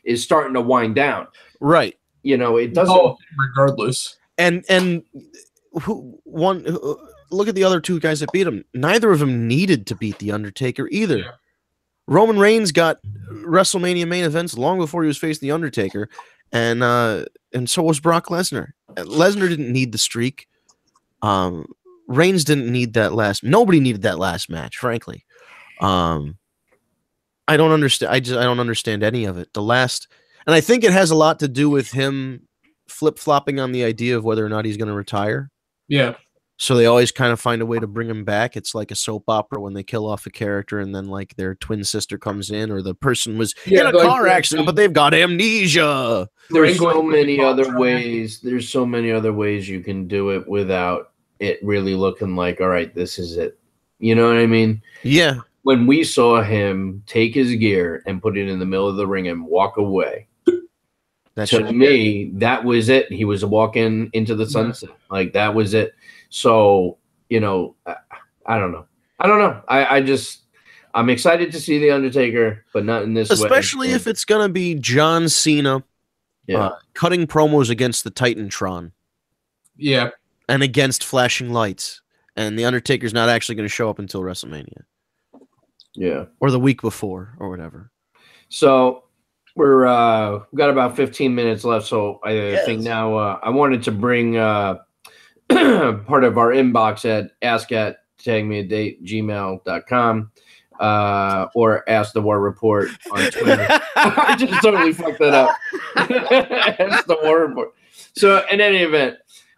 is starting to wind down. Right. It doesn't. Regardless. And look at the other two guys that beat him. Neither of them needed to beat The Undertaker either. Yeah. Roman Reigns got WrestleMania main events long before he was facing The Undertaker, and so was Brock Lesnar. Lesnar didn't need the streak. Reigns didn't need that nobody needed that last match, frankly. I don't understand. I don't understand any of it. And I think it has a lot to do with him flip-flopping on the idea of whether or not he's going to retire. Yeah. So they always kind of find a way to bring him back. It's like a soap opera when they kill off a character and then like their twin sister comes in, or the person was in a car accident, but they've got amnesia. There's so many other ways. There's so many other ways you can do it without it really looking like, all right, this is it. You know what I mean? Yeah. When we saw him take his gear and put it in the middle of the ring and walk away, to me, that was it. He was walking into the sunset. Like, that was it. So, I don't know. I'm excited to see The Undertaker, but not in this way. Especially if it's going to be John Cena cutting promos against the Titantron. Yeah. And against flashing lights. And The Undertaker's not actually going to show up until WrestleMania. Yeah. Or the week before, or whatever. So we've got about 15 minutes left. So I think now I wanted to bring part of our inbox at ask@tagmeadate@gmail.com or Ask the War Report on Twitter. I just totally fucked that up. Ask the War Report. So in any event,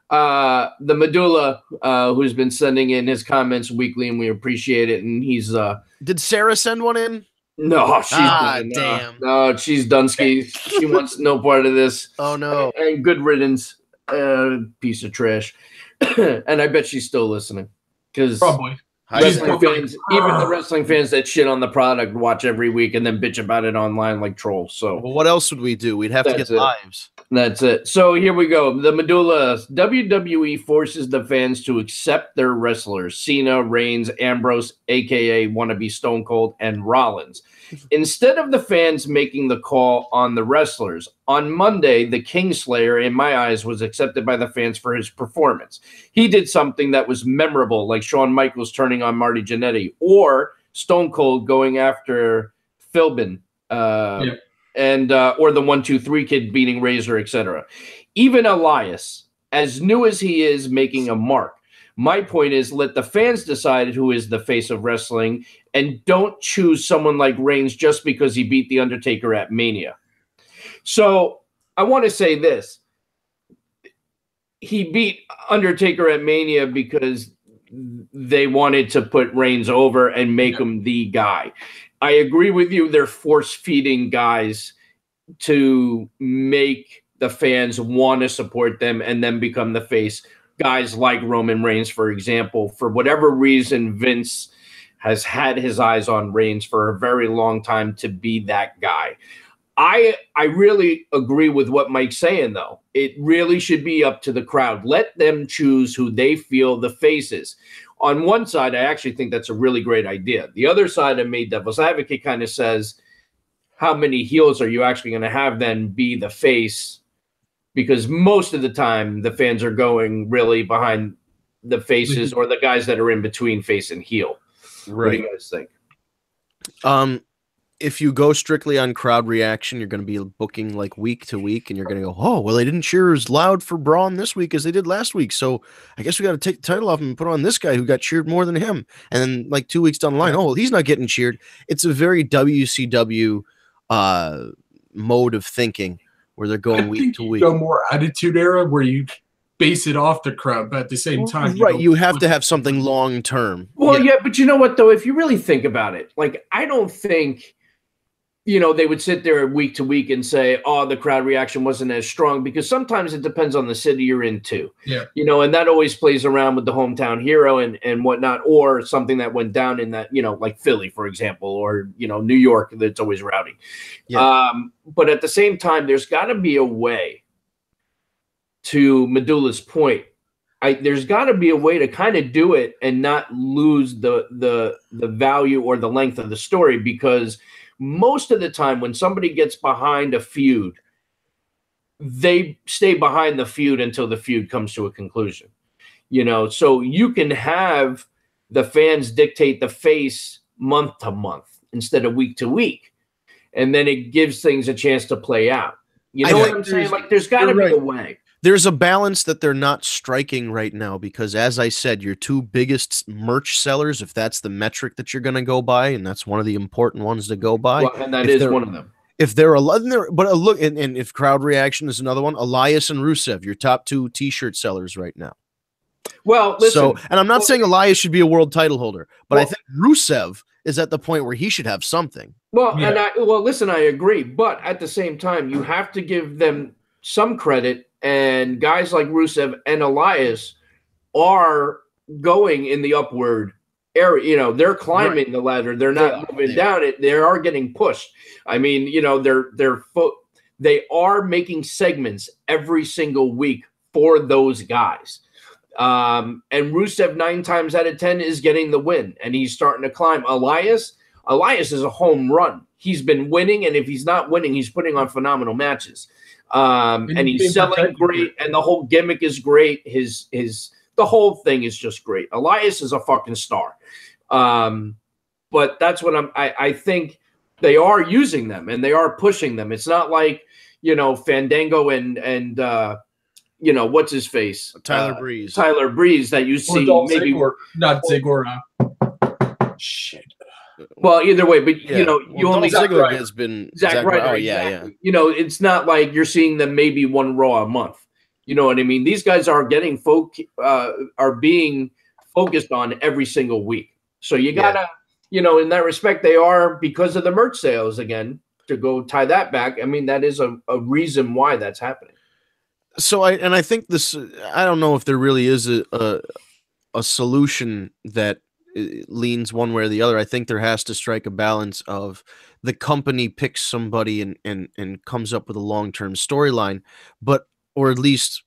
the Medulla, who's been sending in his comments weekly, and we appreciate it. And he's did Sarah send one in? No, she's done. Damn. No, she's Dunsky. She wants no part of this. Oh no. And good riddance, piece of trash. And I bet she's still listening, because probably Wrestling fans, even the wrestling fans that shit on the product, watch every week and then bitch about it online like trolls. So, well, what else would we do? We'd have to get lives. That's it. So here we go. The medulla. WWE forces the fans to accept their wrestlers: Cena, Reigns, Ambrose, aka wannabe Stone Cold, and Rollins, instead of the fans making the call on the wrestlers. On Monday, the Kingslayer, in my eyes, was accepted by the fans for his performance. He did something that was memorable, like Shawn Michaels turning on Marty Jannetty, or Stone Cold going after Philbin. And or the 1-2-3 Kid beating Razor, etc. Even Elias, as new as he is, making a mark. My point is, let the fans decide who is the face of wrestling, and don't choose someone like Reigns just because he beat The Undertaker at Mania. So I want to say this. He beat Undertaker at Mania because they wanted to put Reigns over and make him the guy. I agree with you. They're force-feeding guys to make the fans want to support them and then become the face. Guys like Roman Reigns, for example. For whatever reason, Vince has had his eyes on Reigns for a very long time to be that guy. I really agree with what Mike's saying, though. It really should be up to the crowd. Let them choose who they feel the face is. On one side, I actually think that's a really great idea. The other side, I made devil's advocate, kind of says, how many heels are you actually going to have then be the face? Because most of the time, the fans are going really behind the faces or the guys that are in between face and heel. Right. What do you guys think? If you go strictly on crowd reaction, you're going to be booking like week to week, and you're going to go, oh, well, they didn't cheer as loud for Braun this week as they did last week. So I guess we got to take the title off and put on this guy who got cheered more than him. And then like 2 weeks down the line, oh, well, he's not getting cheered. It's a very WCW mode of thinking where they're going week to week. Go more attitude era where you base it off the crowd, but at the same time, you have to have something long term. Well, yeah, but you know what, though, if you really think about it, like, I don't think they would sit there week to week and say, oh, the crowd reaction wasn't as strong, because sometimes it depends on the city you're in too. Yeah. And that always plays around with the hometown hero and whatnot, or something that went down in that, like Philly, for example, or, New York, that's always rowdy. Yeah. But at the same time, there's got to be a way, to Medulla's point, there's got to be a way to kind of do it and not lose the value or the length of the story, because most of the time when somebody gets behind a feud, they stay behind the feud until the feud comes to a conclusion. So you can have the fans dictate the face month to month instead of week to week, and then it gives things a chance to play out. You know what I'm saying? Like, there's got to be a way. There's a balance that they're not striking right now, because, as I said, your two biggest merch sellers, if that's the metric that you're going to go by, and that's one of the important ones to go by, and that is one of them. If they're look, and if crowd reaction is another one, Elias and Rusev, your top two T-shirt sellers right now. Well, listen, and I'm not saying Elias should be a world title holder, but I think Rusev is at the point where he should have something. Well, yeah. Listen, I agree, but at the same time, you have to give them some credit. And guys like Rusev and Elias are going in the upward area. They're climbing the ladder. They're not moving down it. They are getting pushed. I mean, they are making segments every single week for those guys. And Rusev 9 times out of 10 is getting the win, and he's starting to climb. Elias is a home run. He's been winning, and if he's not winning, he's putting on phenomenal matches. And he's selling great, and the whole gimmick is great. The whole thing is just great. Elias is a fucking star. But that's what I think they are using them, and they are pushing them. It's not like, Fandango and what's his face? Tyler Breeze. Tyler Breeze that you see maybe not Ziggler. Shit. Well, either way, but you only Ziggler has been Zack Ryder. Oh, yeah. It's not like you're seeing them maybe one Raw a month. You know what I mean? These guys are getting are being focused on every single week. So you gotta, in that respect, they are, because of the merch sales again. To go tie that back, I mean, that is a reason why that's happening. So I think this. I don't know if there really is a solution that leans one way or the other. I think there has to strike a balance of the company picks somebody and comes up with a long-term storyline, or at least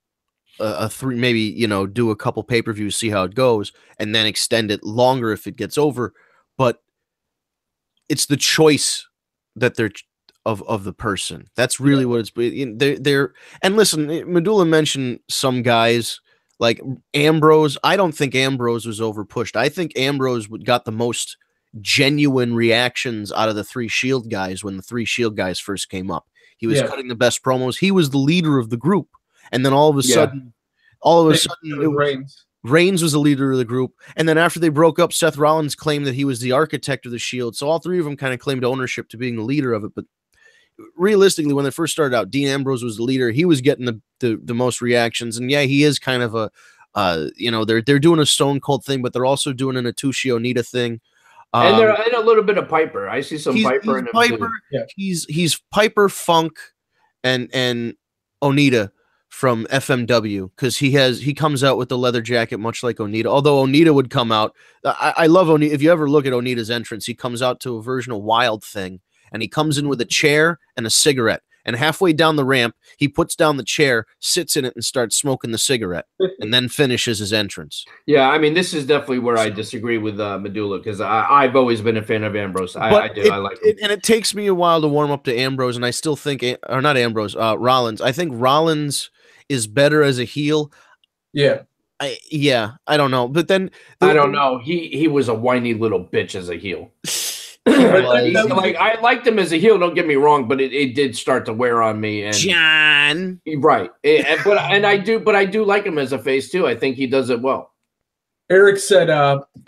a three, maybe, you know, do a couple pay-per-views, see how it goes, and then extend it longer if it gets over. But it's the choice that they're of the person. That's really what it's. They're and listen, Medulla mentioned some guys like Ambrose. I don't think Ambrose was over pushed. I think Ambrose got the most genuine reactions out of the three Shield guys when the three Shield guys first came up. He was cutting the best promos. He was the leader of the group, and then all of a sudden, Reigns was the leader of the group. And then after they broke up, Seth Rollins claimed that he was the architect of the Shield. So all three of them kind of claimed ownership to being the leader of it. But realistically, when they first started out, Dean Ambrose was the leader. He was getting the most reactions. And yeah, he is kind of they're doing a Stone Cold thing, but they're also doing an Atushi Onita thing. And they're in a little bit of Piper. I see some Piper in him too. Yeah. He's Piper, Funk, and Onita from FMW, because he comes out with the leather jacket much like Onita. Although Onita would come out, I love Onita. If you ever look at Onita's entrance, he comes out to a version of Wild Thing, and he comes in with a chair and a cigarette. And halfway down the ramp, he puts down the chair, sits in it, and starts smoking the cigarette, and then finishes his entrance. Yeah, I mean, this is definitely where I disagree with Medulla, because I've always been a fan of Ambrose. I like him. And it takes me a while to warm up to Ambrose, and I still think, or not Ambrose, Rollins. I think Rollins is better as a heel. Yeah. I don't know. But then I don't know. He was a whiny little bitch as a heel. I liked him as a heel, don't get me wrong, but it did start to wear on me. And John, right? But I do like him as a face too. I think he does it well. Eric said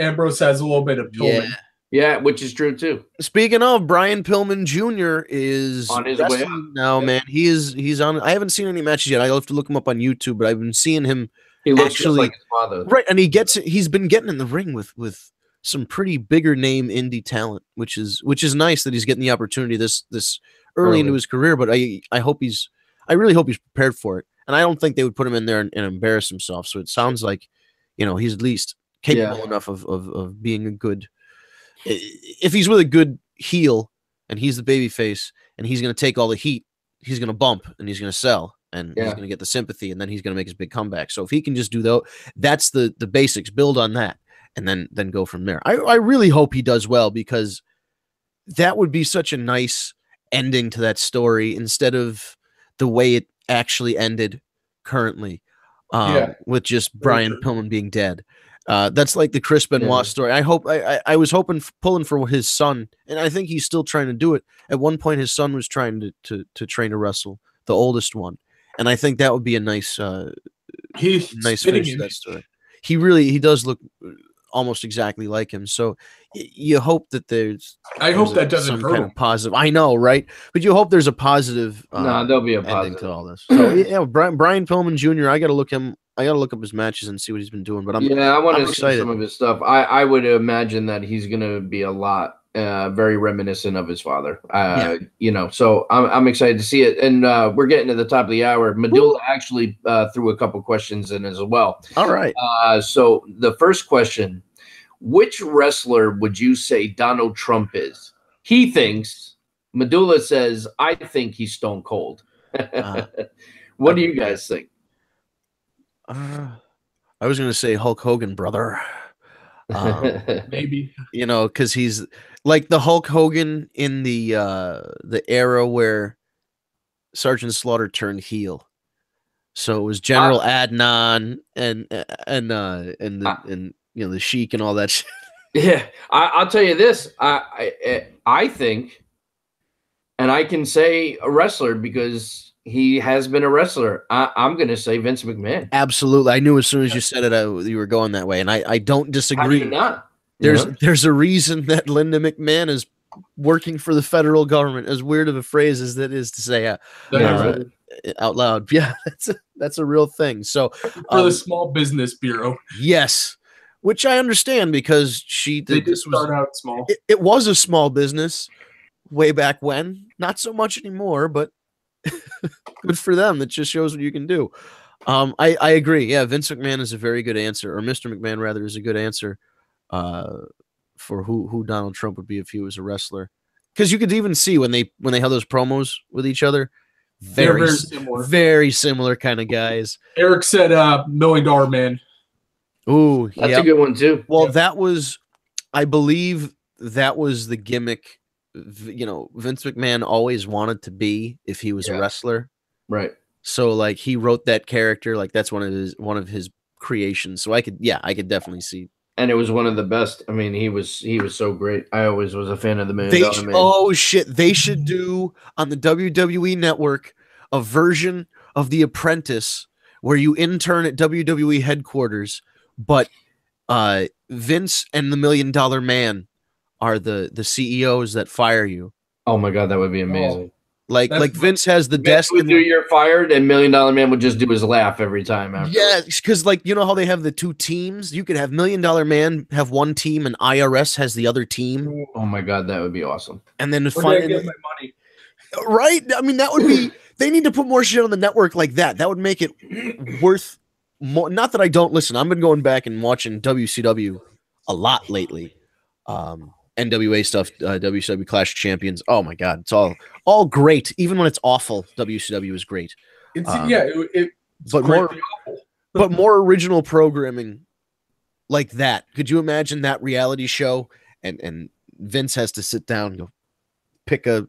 Ambrose has a little bit of Pillman. Yeah, which is true too. Speaking of, Brian Pillman Jr. is on his way out now, man. He's on. I haven't seen any matches yet. I have to look him up on YouTube, but I've been seeing him. He looks just like his father, right? And he's been getting in the ring with some pretty bigger name indie talent, which is nice that he's getting the opportunity this early into his career. But I really hope he's prepared for it. And I don't think they would put him in there and embarrass himself. So it sounds like, he's at least capable enough of being a good. If he's with a good heel and he's the baby face and he's going to take all the heat, he's going to bump and he's going to sell and he's going to get the sympathy and then he's going to make his big comeback. So if he can just do that, that's the basics. Build on that. And then go from there. I really hope he does well, because that would be such a nice ending to that story instead of the way it actually ended currently, with just Brian Pillman being dead. That's like the Chris Benoit story. I was pulling for his son, and I think he's still trying to do it. At one point, his son was trying to train to wrestle, the oldest one, and I think that would be a nice finish to that story. He does look almost exactly like him. So you hope that I hope that doesn't hurt kind of positive. I know, right? But you hope there's a positive. There'll be a ending positive to all this. So Brian Pillman Jr. I got to look up his matches and see what he's been doing. But I want to see some of his stuff. I would imagine that he's going to be a lot very reminiscent of his father. So I'm excited to see it. And we're getting to the top of the hour. Medulla actually threw a couple questions in as well. All right. So the first question: which wrestler would you say Donald Trump is? He thinks. Medulla says, I think he's Stone Cold. What do you guys think? I was going to say Hulk Hogan, brother. Maybe, because he's like the Hulk Hogan in the era where Sergeant Slaughter turned heel. So it was General Adnan and the Sheik and all that shit. Yeah, I'll tell you this. I think, and I can say a wrestler because he has been a wrestler. I'm going to say Vince McMahon. Absolutely. I knew as soon as you said it, you were going that way. And I don't disagree. Not? There's a reason that Linda McMahon is working for the federal government, as weird of a phrase as that is to say out loud. Yeah, that's a real thing. So for the Small Business Bureau. Yes. Which I understand, because they did start out small. It was a small business way back when. Not so much anymore, but good for them. That just shows what you can do. I agree. Yeah, Vince McMahon is a very good answer, or Mr. McMahon rather is a good answer. for who Donald Trump would be if he was a wrestler. Because you could even see when they have those promos with each other, very similar, very similar kind of guys. Eric said $1 Million Man. Ooh, that's a good one too. Well, that was, I believe that was the gimmick. You know, Vince McMahon always wanted to be if he was a wrestler, right? So like he wrote that character, like that's one of his creations. So I could definitely see. And it was one of the best. I mean, he was so great. I always was a fan of the $1 Million Man. Oh shit! They should do on the WWE Network a version of The Apprentice where you intern at WWE headquarters, but Vince and the $1 Million Man are the CEOs that fire you. Oh my god, that would be amazing. Like Vince has the desk. Would do you're fired, and $1 Million Man would just do his laugh every time. Yeah, because like you know how they have the two teams. You could have $1 Million Man have one team, and IRS has the other team. Oh my god, that would be awesome. And then to find get my money, right? I mean, that would be. They need to put more shit on the network like that. That would make it worth more. Not that I don't listen. I've been going back and watching WCW a lot lately. NWA stuff, WCW Clash of Champions. Oh my god, it's all great. Even when it's awful, WCW is great. But more original programming like that. Could you imagine that reality show? And Vince has to sit down and go pick a,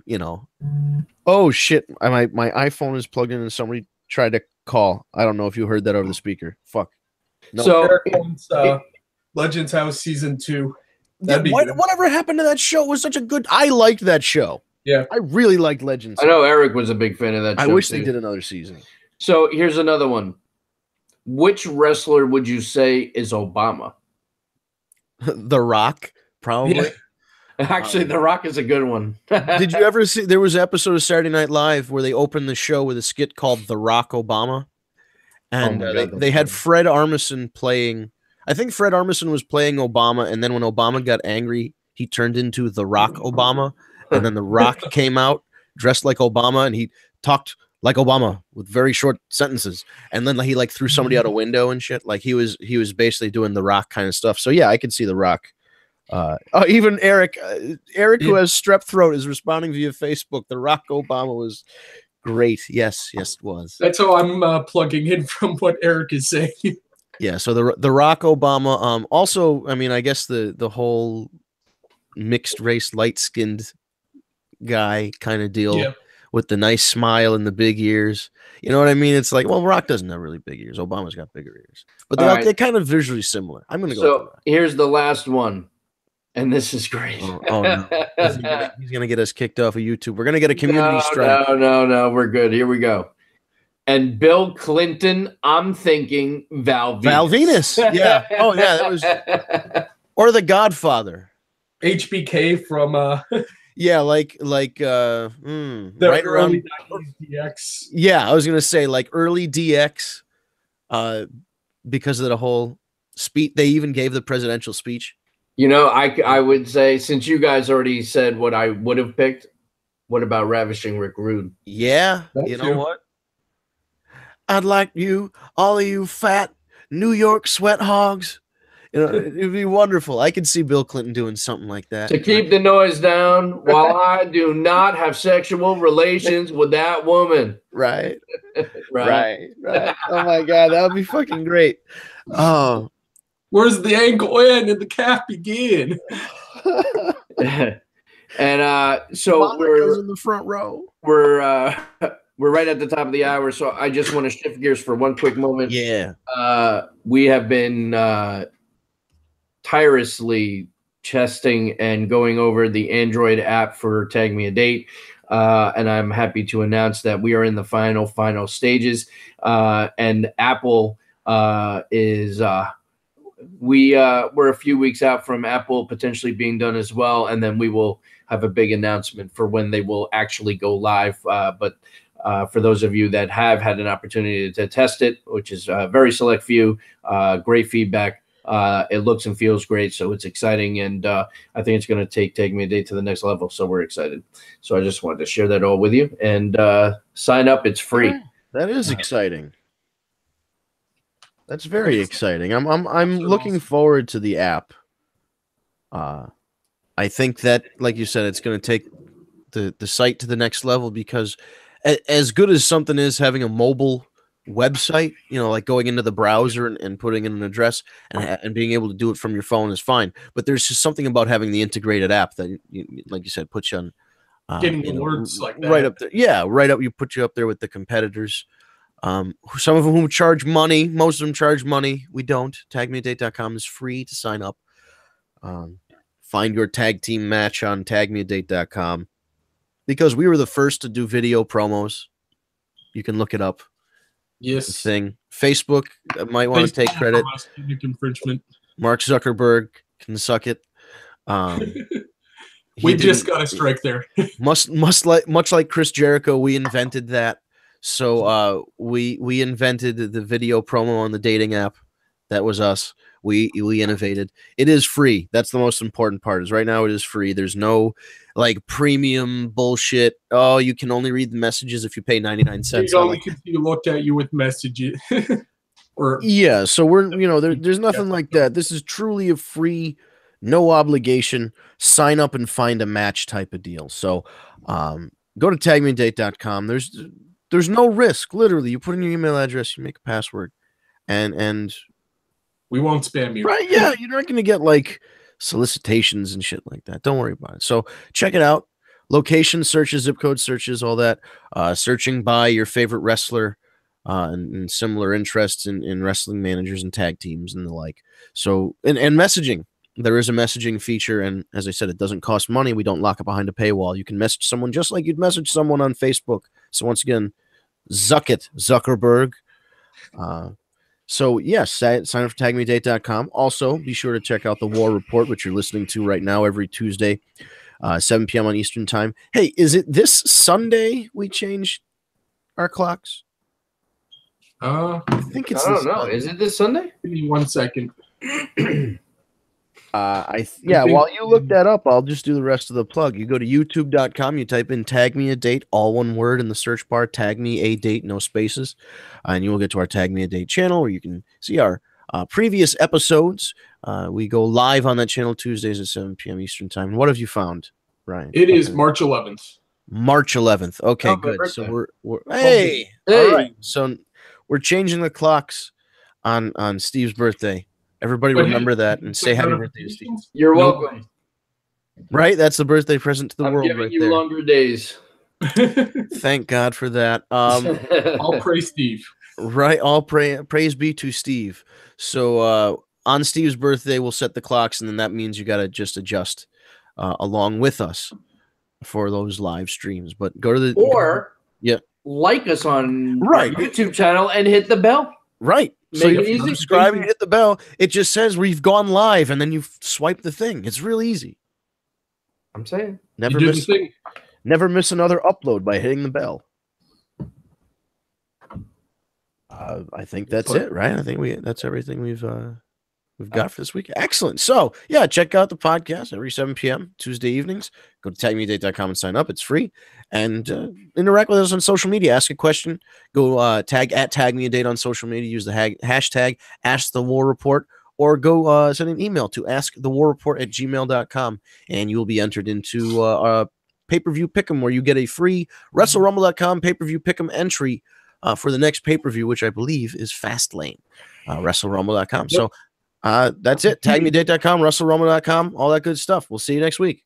oh shit, my iPhone is plugged in and somebody tried to call. I don't know if you heard that over the speaker. Fuck. No. So Legends House season 2. Whatever happened to that show? It was such a good. I liked that show. Yeah, I really liked Legends. I know Eric was a big fan of that show. I wish they did another season. So here's another one. Which wrestler would you say is Obama? The Rock, probably. Yeah. Actually, The Rock is a good one. Did you ever see? There was an episode of Saturday Night Live where they opened the show with a skit called "The Rock Obama," and they had Fred Armisen playing. I think Fred Armisen was playing Obama, and then when Obama got angry, he turned into The Rock Obama, and then The Rock came out dressed like Obama, and he talked like Obama with very short sentences, and then he like threw somebody out a window and shit. Like he was basically doing The Rock kind of stuff. So yeah, I could see The Rock. Even Eric, who has strep throat, is responding via Facebook. The Rock Obama was great. Yes, it was. That's how I'm plugging in from what Eric is saying. Yeah, so the Rock Obama. Also, I mean, I guess the whole mixed race, light skinned guy kind of deal with the nice smile and the big ears. You know what I mean? It's like, well, Rock doesn't have really big ears. Obama's got bigger ears, but they're kind of visually similar. I'm gonna go. So here's the last one. And this is great. Oh no. He's gonna get us kicked off of YouTube. We're gonna get a community strike. No, we're good. Here we go. And Bill Clinton, I'm thinking Val Venus. Val Venus. Yeah. Oh yeah, that was or The Godfather. HBK from yeah, like the right early 90s DX. Yeah, I was gonna say like early DX, because of the whole speech. They even gave the presidential speech. I would say, since you guys already said what I would have picked, what about Ravishing Rick Rude? Yeah, you know what? I'd like all of you fat New York sweat hogs. It'd be wonderful. I could see Bill Clinton doing something like that. To keep the noise down while I do not have sexual relations with that woman. Right. Right. Oh my God, that would be fucking great. Oh. Where's the ankle end and the calf begin? And so Monica's in the front row. We're right at the top of the hour, so I just want to shift gears for one quick moment. Yeah. We have been tirelessly testing and going over the Android app for Tag Me a Date, and I'm happy to announce that we are in the final stages, and Apple is we're a few weeks out from Apple potentially being done as well, and then we will have a big announcement for when they will actually go live. But for those of you that have had an opportunity to test it, which is a very select few, great feedback. It looks and feels great, so it's exciting, and I think it's going to take Tag Me a Date to the next level, so we're excited. So I just wanted to share that all with you, and sign up. It's free. That is exciting. That's very exciting. I'm looking forward to the app. I think that, like you said, it's going to take the site to the next level, because as good as something is having a mobile website, like going into the browser and putting in an address and being able to do it from your phone is fine. But there's just something about having the integrated app that, like you said, puts you on getting alerts like that. Right up there. Yeah, right up. You put you up there with the competitors. Some of whom charge money. Most of them charge money. We don't. TagMeADate.com is free to sign up. Find your tag team match on TagMeADate.com, because we were the first to do video promos. You can look it up. Yes. Thing. Facebook might want to take credit. Infringement. Mark Zuckerberg can suck it. We just got a strike there. much like Chris Jericho, we invented that. So we invented the video promo on the dating app. That was us. We innovated. It is free. That's the most important part. Is right now it is free. There's no like premium bullshit. Oh, you can only read the messages if you pay 99 cents. We can see looked at you with messages. Yeah, so we're there's nothing like that. This is truly a free, no obligation, sign up and find a match type of deal. So go to tagmeadate.com. There's no risk. Literally, you put in your email address, you make a password, and we won't spam you. Right? Yeah, you're not going to get like solicitations and shit like that. Don't worry about it. So check it out. Location searches, zip code searches, all that. Searching by your favorite wrestler and similar interests in wrestling managers and tag teams and the like. So and messaging. There is a messaging feature, and as I said, it doesn't cost money. We don't lock it behind a paywall. You can message someone just like you'd message someone on Facebook. So once again, Zuckerberg. So yes, sign up for tagmeadate.com. Also, be sure to check out the War Report, which you're listening to right now every Tuesday, 7 p.m. on Eastern Time. Hey, is it this Sunday we changed our clocks? I think it's. I don't know. Is it this Sunday? Give me 1 second. While you look that up, I'll just do the rest of the plug. You go to youtube.com, you type in Tag Me a Date, all one word in the search bar, Tag Me a Date, no spaces, and you will get to our Tag Me a Date channel where you can see our previous episodes. We go live on that channel Tuesdays at 7 p.m. Eastern Time. What have you found, Ryan? It is March 11th. March 11th. Okay, good. So we're hey. All right. So we're changing the clocks on Steve's birthday. Everybody remember that and say happy birthday to Steve. You're welcome. Right? That's the birthday present to the world right there. Longer days. Thank God for that. I'll praise Steve. Right. Praise be to Steve. So on Steve's birthday, we'll set the clocks, and then that means you got to just adjust along with us for those live streams. But go to the like us on our YouTube channel and hit the bell. Right. So you subscribe and hit the bell. It just says we've gone live, and then you swipe the thing. It's real easy. I'm saying. Never miss another upload by hitting the bell. I think that's it, right? I think that's everything we've got for this week. Excellent. So yeah, check out the podcast every 7 p.m. Tuesday evenings. Go to tagmeadate.com and sign up. It's free. And interact with us on social media. Ask a question. Go tag me a date on social media. Use the hashtag askthewarreport, or go send an email to askthewarreport@gmail.com, and you'll be entered into a pay-per-view pick'em, where you get a free WrestleRumble.com pay-per-view pick'em entry for the next pay-per-view, which I believe is Fastlane. WrestleRumble.com. Yep. So that's it. Tagmeadate.com, WrestleRumble.com, all that good stuff. We'll see you next week.